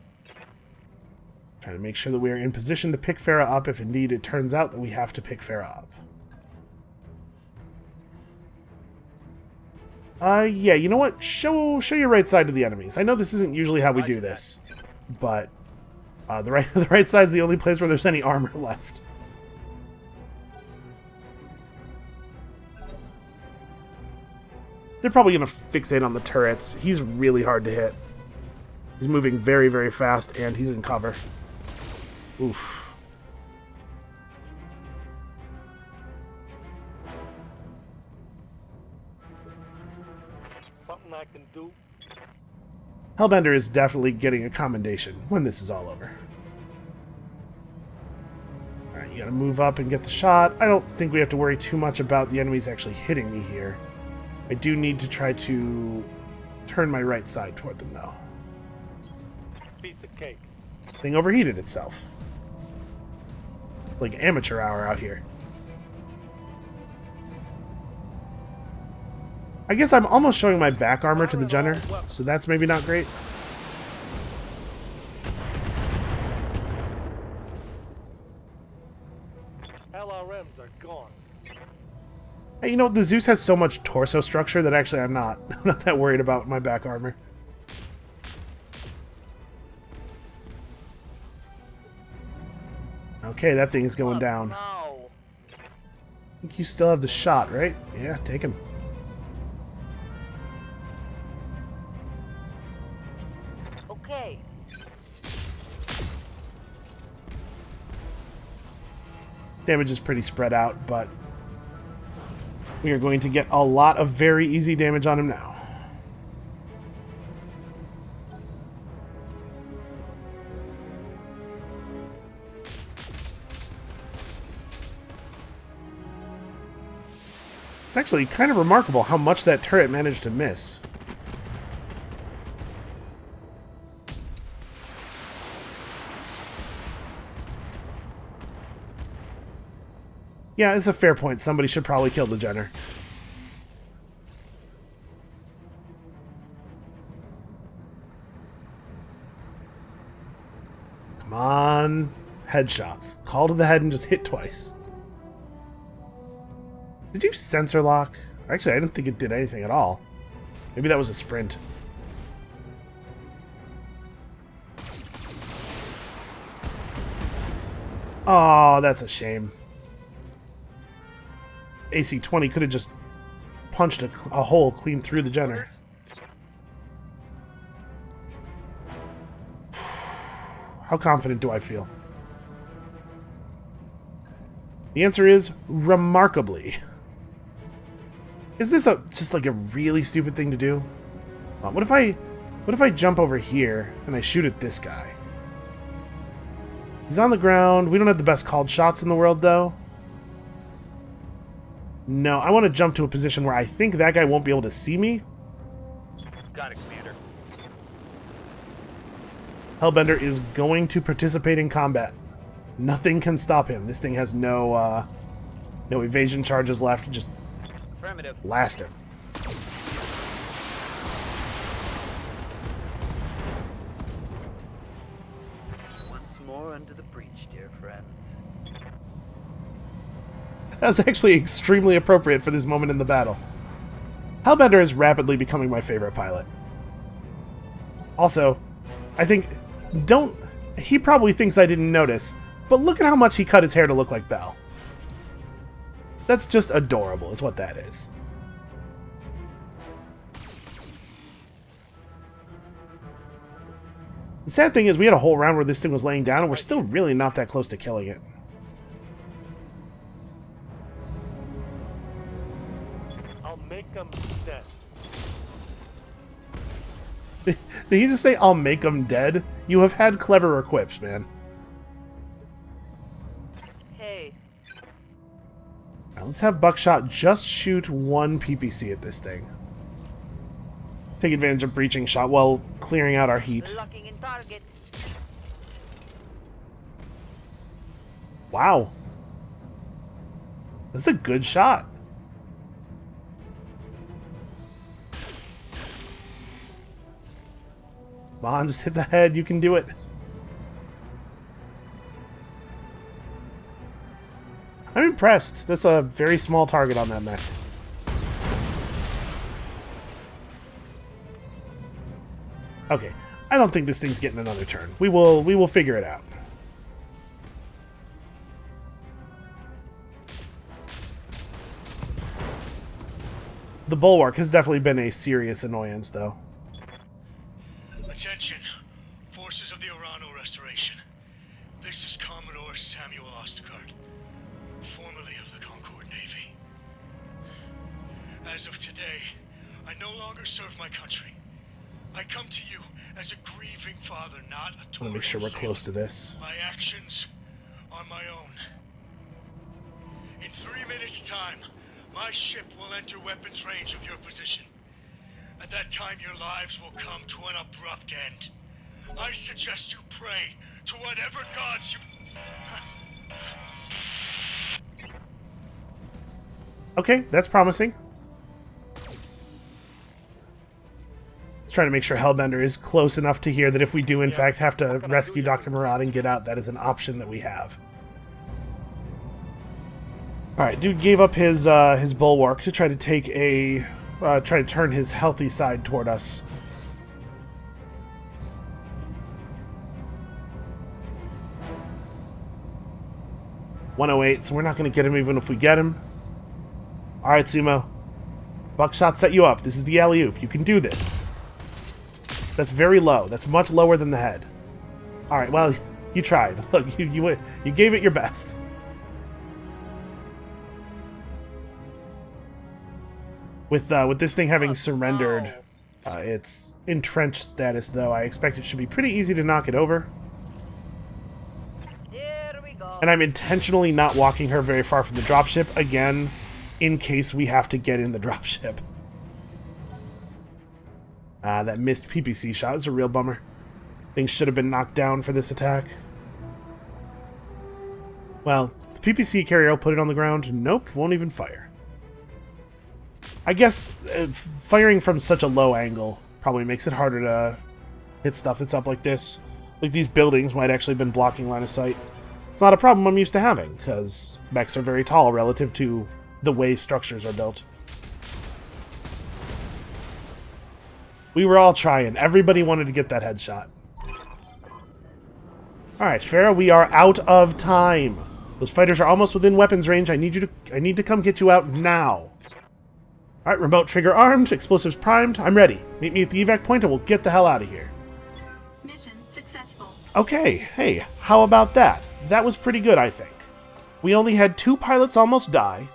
Trying to make sure that we are in position to pick Farah up if indeed it turns out that we have to pick Farah up. Yeah, you know what? Show your right side to the enemies. I know this isn't usually how we do this, but the right side's the only place where there's any armor left. They're probably going to fixate on the turrets. He's really hard to hit. He's moving very, very fast, and he's in cover. Oof. Something I can do. Hellbender is definitely getting a commendation when this is all over. Alright, you gotta move up and get the shot. I don't think we have to worry too much about the enemies actually hitting me here. I do need to try to turn my right side toward them, though. Piece of cake. Thing overheated itself. Like amateur hour out here. I guess I'm almost showing my back armor to the Jenner, so that's maybe not great. LRMs are gone. Hey, you know, the Zeus has so much torso structure that actually I'm not that worried about my back armor. Okay, that thing is going down. No. I think you still have the shot, right? Yeah, take him. Okay. Damage is pretty spread out, but we are going to get a lot of very easy damage on him now. It's actually kind of remarkable how much that turret managed to miss. Yeah, it's a fair point. Somebody should probably kill the Jenner. Come on. Headshots. Call to the head and just hit twice. Did you sensor lock? Actually, I didn't think it did anything at all. Maybe that was a sprint. Oh, that's a shame. AC-20 could have just punched a hole clean through the Jenner. How confident do I feel? The answer is remarkably. Is this just like a really stupid thing to do? What if I jump over here and I shoot at this guy? He's on the ground. We don't have the best called shots in the world, though. No, I want to jump to a position where I think that guy won't be able to see me. Got it, Commander. Hellbender is going to participate in combat. Nothing can stop him. This thing has no evasion charges left. Just Affirmative. blast him. Once more under the breach, dear friend. That's actually extremely appropriate for this moment in the battle. Hellbender is rapidly becoming my favorite pilot. Also, I think... He probably thinks I didn't notice, but look at how much he cut his hair to look like Belle. That's just adorable, is what that is. The sad thing is we had a whole round where this thing was laying down, and we're still really not that close to killing it. I'll make them dead. Did he just say, I'll make them dead? You have had cleverer quips, man. Hey, Now, let's have Buckshot just shoot one PPC at this thing. Take advantage of breaching shot while clearing out our heat. locking in target. Wow. That's a good shot. Come on, just hit the head. You can do it. I'm impressed. That's a very small target on that mech. Okay. I don't think this thing's getting another turn. We will figure it out. The bulwark has definitely been a serious annoyance, though. Attention, forces of the Orano Restoration. This is Commodore Samuel Ostergaard, formerly of the Concord Navy. As of today, I no longer serve my country. I come to you as a grieving father, not a I want to make sure we're close to this. My actions are my own. In 3 minutes' time, my ship will enter weapons range of your position. At that time, your lives will come to an abrupt end. I suggest you pray to whatever gods you... Okay, that's promising. Just trying to make sure Hellbender is close enough to hear that if we do in fact have to rescue Dr. Murad and get out, that is an option that we have. Alright, dude gave up his bulwark to try to take a... try to turn his healthy side toward us. .108, so we're not going to get him even if we get him. Alright, Sumo. Buckshot set you up. This is the alley-oop. You can do this. That's very low. That's much lower than the head. Alright, well, you tried. Look, you gave it your best. With this thing having surrendered its entrenched status, though, I expect it should be pretty easy to knock it over. Here we go. And I'm intentionally not walking her very far from the dropship, again, in case we have to get in the dropship. That missed PPC shot is a real bummer. Things should have been knocked down for this attack. Well, the PPC carrier will put it on the ground. Nope, won't even fire. I guess firing from such a low angle probably makes it harder to hit stuff that's up like this. Like these buildings might actually have been blocking line of sight. It's not a problem I'm used to having, because mechs are very tall relative to the way structures are built. We were all trying. Everybody wanted to get that headshot. Alright, Farah, we are out of time. Those fighters are almost within weapons range. I need to come get you out now. Alright, remote trigger armed, explosives primed, I'm ready. Meet me at the evac point and we'll get the hell out of here. Mission successful. Okay, hey, how about that? That was pretty good, I think. We only had 2 pilots almost die.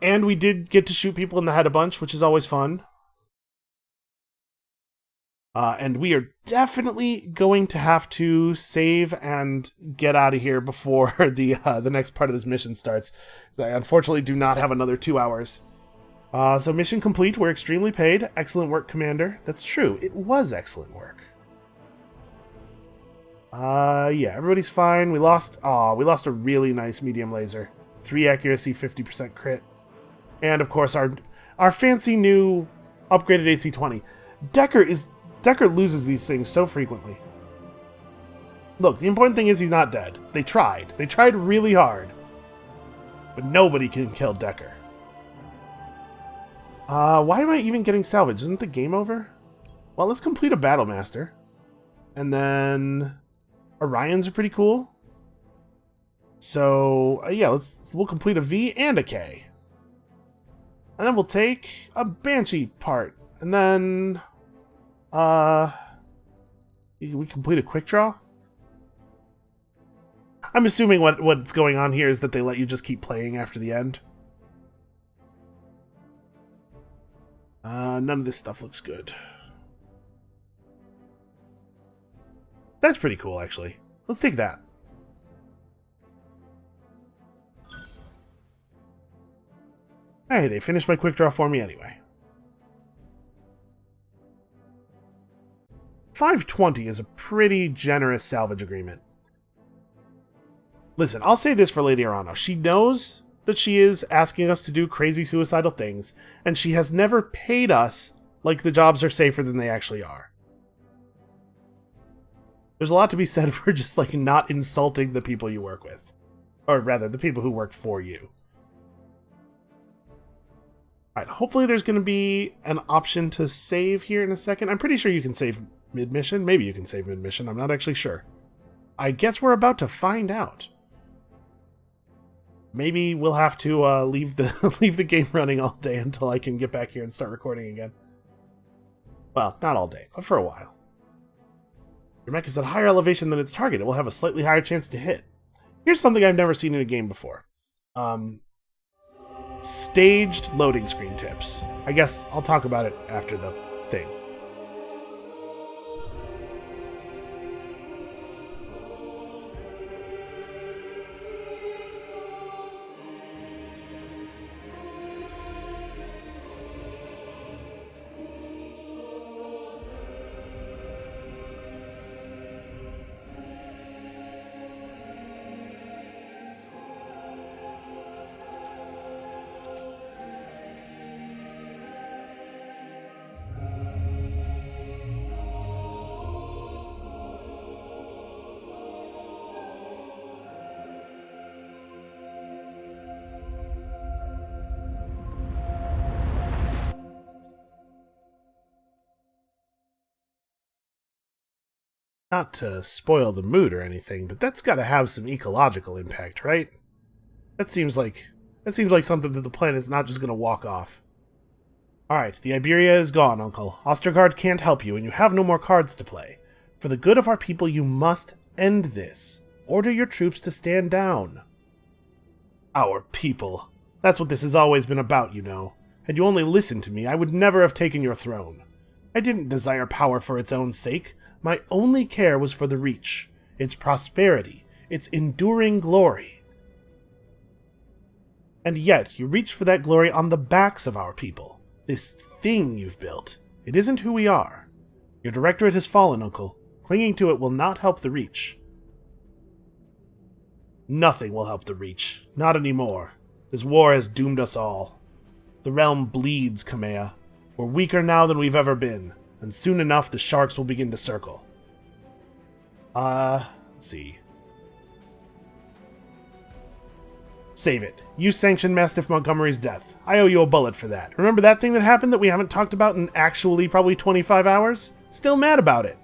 And we did get to shoot people in the head a bunch, which is always fun. And we are definitely going to have to save and get out of here before the next part of this mission starts. I unfortunately do not have another 2 hours. So mission complete. We're extremely paid. Excellent work, Commander. That's true. It was excellent work. Yeah, everybody's fine. We lost a really nice medium laser. 3 accuracy, 50% crit. And of course our fancy new upgraded AC-20. Decker loses these things so frequently. Look, the important thing is he's not dead. They tried. They tried really hard. But nobody can kill Decker. Why am I even getting salvage? Isn't the game over? Well, let's complete a Battle Master. And then Orions are pretty cool. So, yeah, we'll complete a V and a K. And then we'll take a Banshee part. And then we complete a quick draw? I'm assuming what's going on here is that they let you just keep playing after the end. None of this stuff looks good. That's pretty cool, actually. Let's take that. Hey, they finished my quick draw for me anyway. 520 is a pretty generous salvage agreement. Listen, I'll say this for Lady Arano. She knows that she is asking us to do crazy suicidal things, and she has never paid us like the jobs are safer than they actually are. There's a lot to be said for just, like, not insulting the people you work with. Or rather, the people who work for you. Alright, hopefully there's going to be an option to save here in a second. I'm pretty sure you can save mid-mission. Maybe you can save mid-mission. I'm not actually sure. I guess we're about to find out. Maybe we'll have to leave the game running all day until I can get back here and start recording again. Well, not all day, but for a while. Your mech is at a higher elevation than its target. It will have a slightly higher chance to hit. Here's something I've never seen in a game before. Staged loading screen tips. I guess I'll talk about it after the thing. Not to spoil the mood or anything, but that's got to have some ecological impact, right? That seems like something that the planet's not just going to walk off. Alright, the Iberia is gone, Uncle. Ostergaard can't help you, and you have no more cards to play. For the good of our people, you must end this. Order your troops to stand down. Our people. That's what this has always been about, you know. Had you only listened to me, I would never have taken your throne. I didn't desire power for its own sake. My only care was for the Reach, its prosperity, its enduring glory. And yet, you reach for that glory on the backs of our people. This thing you've built. It isn't who we are. Your directorate has fallen, Uncle. Clinging to it will not help the Reach. Nothing will help the Reach. Not anymore. This war has doomed us all. The realm bleeds, Kamea. We're weaker now than we've ever been. And soon enough, the sharks will begin to circle. Let's see. Save it. You sanctioned Mastiff Montgomery's death. I owe you a bullet for that. Remember that thing that happened that we haven't talked about in actually probably 25 hours? Still mad about it.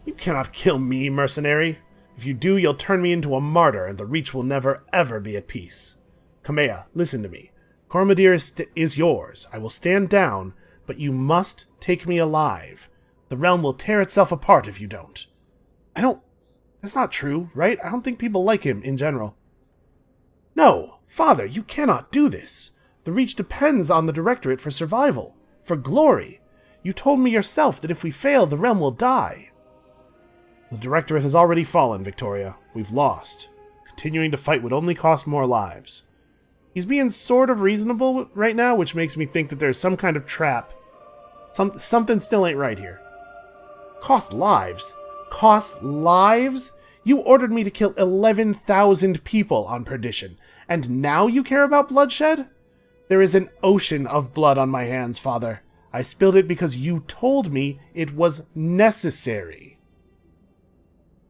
You cannot kill me, mercenary. If you do, you'll turn me into a martyr, and the Reach will never, ever be at peace. Kamea, listen to me. Cormadir is yours. I will stand down, but you must take me alive. The realm will tear itself apart if you don't. That's not true, right? I don't think people like him in general. No, Father, you cannot do this. The Reach depends on the Directorate for survival, for glory. You told me yourself that if we fail, the realm will die. The Directorate has already fallen, Victoria. We've lost. Continuing to fight would only cost more lives. He's being sort of reasonable right now, which makes me think that there's some kind of trap. Something still ain't right here. Cost lives? Cost lives? You ordered me to kill 11,000 people on Perdition, and now you care about bloodshed? There is an ocean of blood on my hands, Father. I spilled it because you told me it was necessary.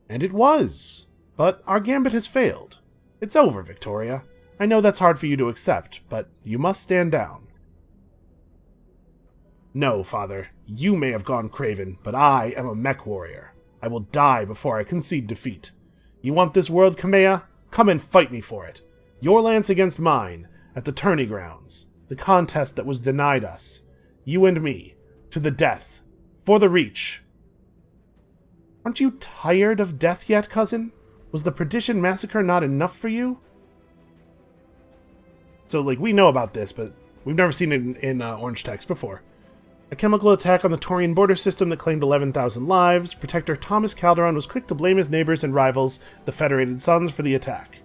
And it was. But our gambit has failed. It's over, Victoria. I know that's hard for you to accept, but you must stand down. No, Father. You may have gone craven, but I am a mech warrior. I will die before I concede defeat. You want this world, Kamea? Come and fight me for it. Your lance against mine, at the tourney grounds. The contest that was denied us. You and me. To the death. For the Reach. Aren't you tired of death yet, cousin? Was the Perdition massacre not enough for you? So, we know about this, but we've never seen it in orange text before. A chemical attack on the Taurian border system that claimed 11,000 lives. Protector Thomas Calderon was quick to blame his neighbors and rivals, the Federated Sons, for the attack.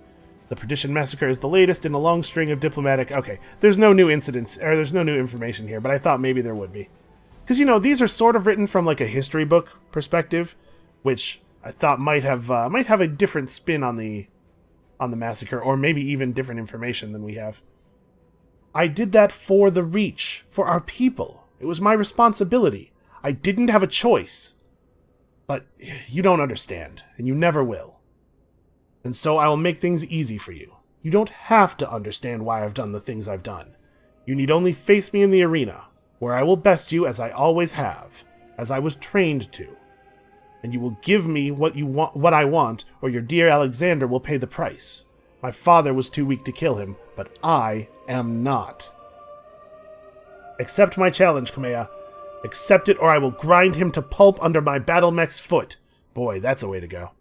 The Perdition massacre is the latest in a long string of diplomatic... Okay, there's no new incidents, or there's no new information here, but I thought maybe there would be. Because, these are sort of written from, a history book perspective, which I thought might have a different spin on the massacre, or maybe even different information than we have. I did that for the Reach, for our people. It was my responsibility. I didn't have a choice. But you don't understand, and you never will. And so I will make things easy for you. You don't have to understand why I've done the things I've done. You need only face me in the arena, where I will best you as I always have, as I was trained to. And you will give me what I want, or your dear Alexander will pay the price. My father was too weak to kill him, but I am not. Accept my challenge, Kamea. Accept it, or I will grind him to pulp under my battle mech's foot. Boy, that's a way to go.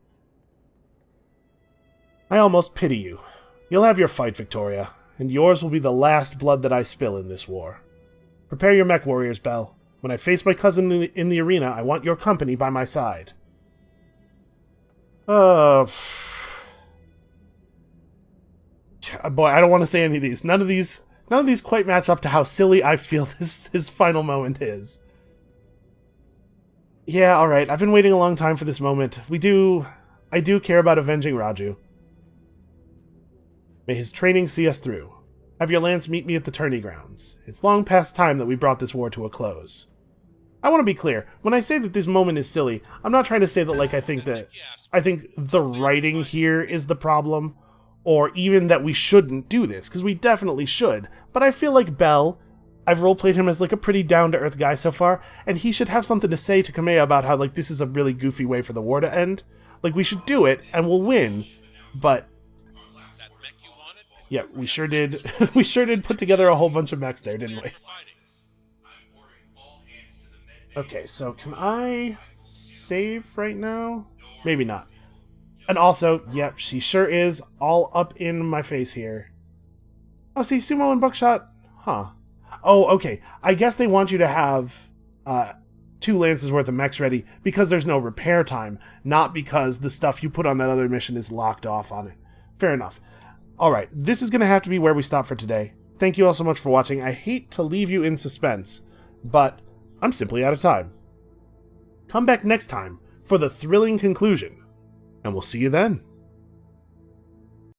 I almost pity you. You'll have your fight, Victoria, and yours will be the last blood that I spill in this war. Prepare your mech warriors, Belle. When I face my cousin in the arena, I want your company by my side. Boy, I don't want to say any of these. None of these quite match up to how silly I feel this final moment is. Yeah, alright, I've been waiting a long time for this moment. I do care about avenging Raju. May his training see us through. Have your lance meet me at the tourney grounds. It's long past time that we brought this war to a close. I want to be clear. When I say that this moment is silly, I'm not trying to say that, I think the writing here is the problem, or even that we shouldn't do this, because we definitely should. But I feel like Bell, I've roleplayed him as a pretty down-to-earth guy so far, and he should have something to say to Kamea about how this is a really goofy way for the war to end. We should do it, and we'll win, but... Yeah, we sure did. We sure did put together a whole bunch of mechs there, didn't we? Okay, so can I save right now? Maybe not. And also, yep, she sure is all up in my face here. Oh, see, Sumo and Buckshot? Huh. Oh, okay. I guess they want you to have 2 lances worth of mechs ready because there's no repair time, not because the stuff you put on that other mission is locked off on it. Fair enough. Alright, this is going to have to be where we stop for today. Thank you all so much for watching. I hate to leave you in suspense, but I'm simply out of time. Come back next time for the thrilling conclusion, and we'll see you then.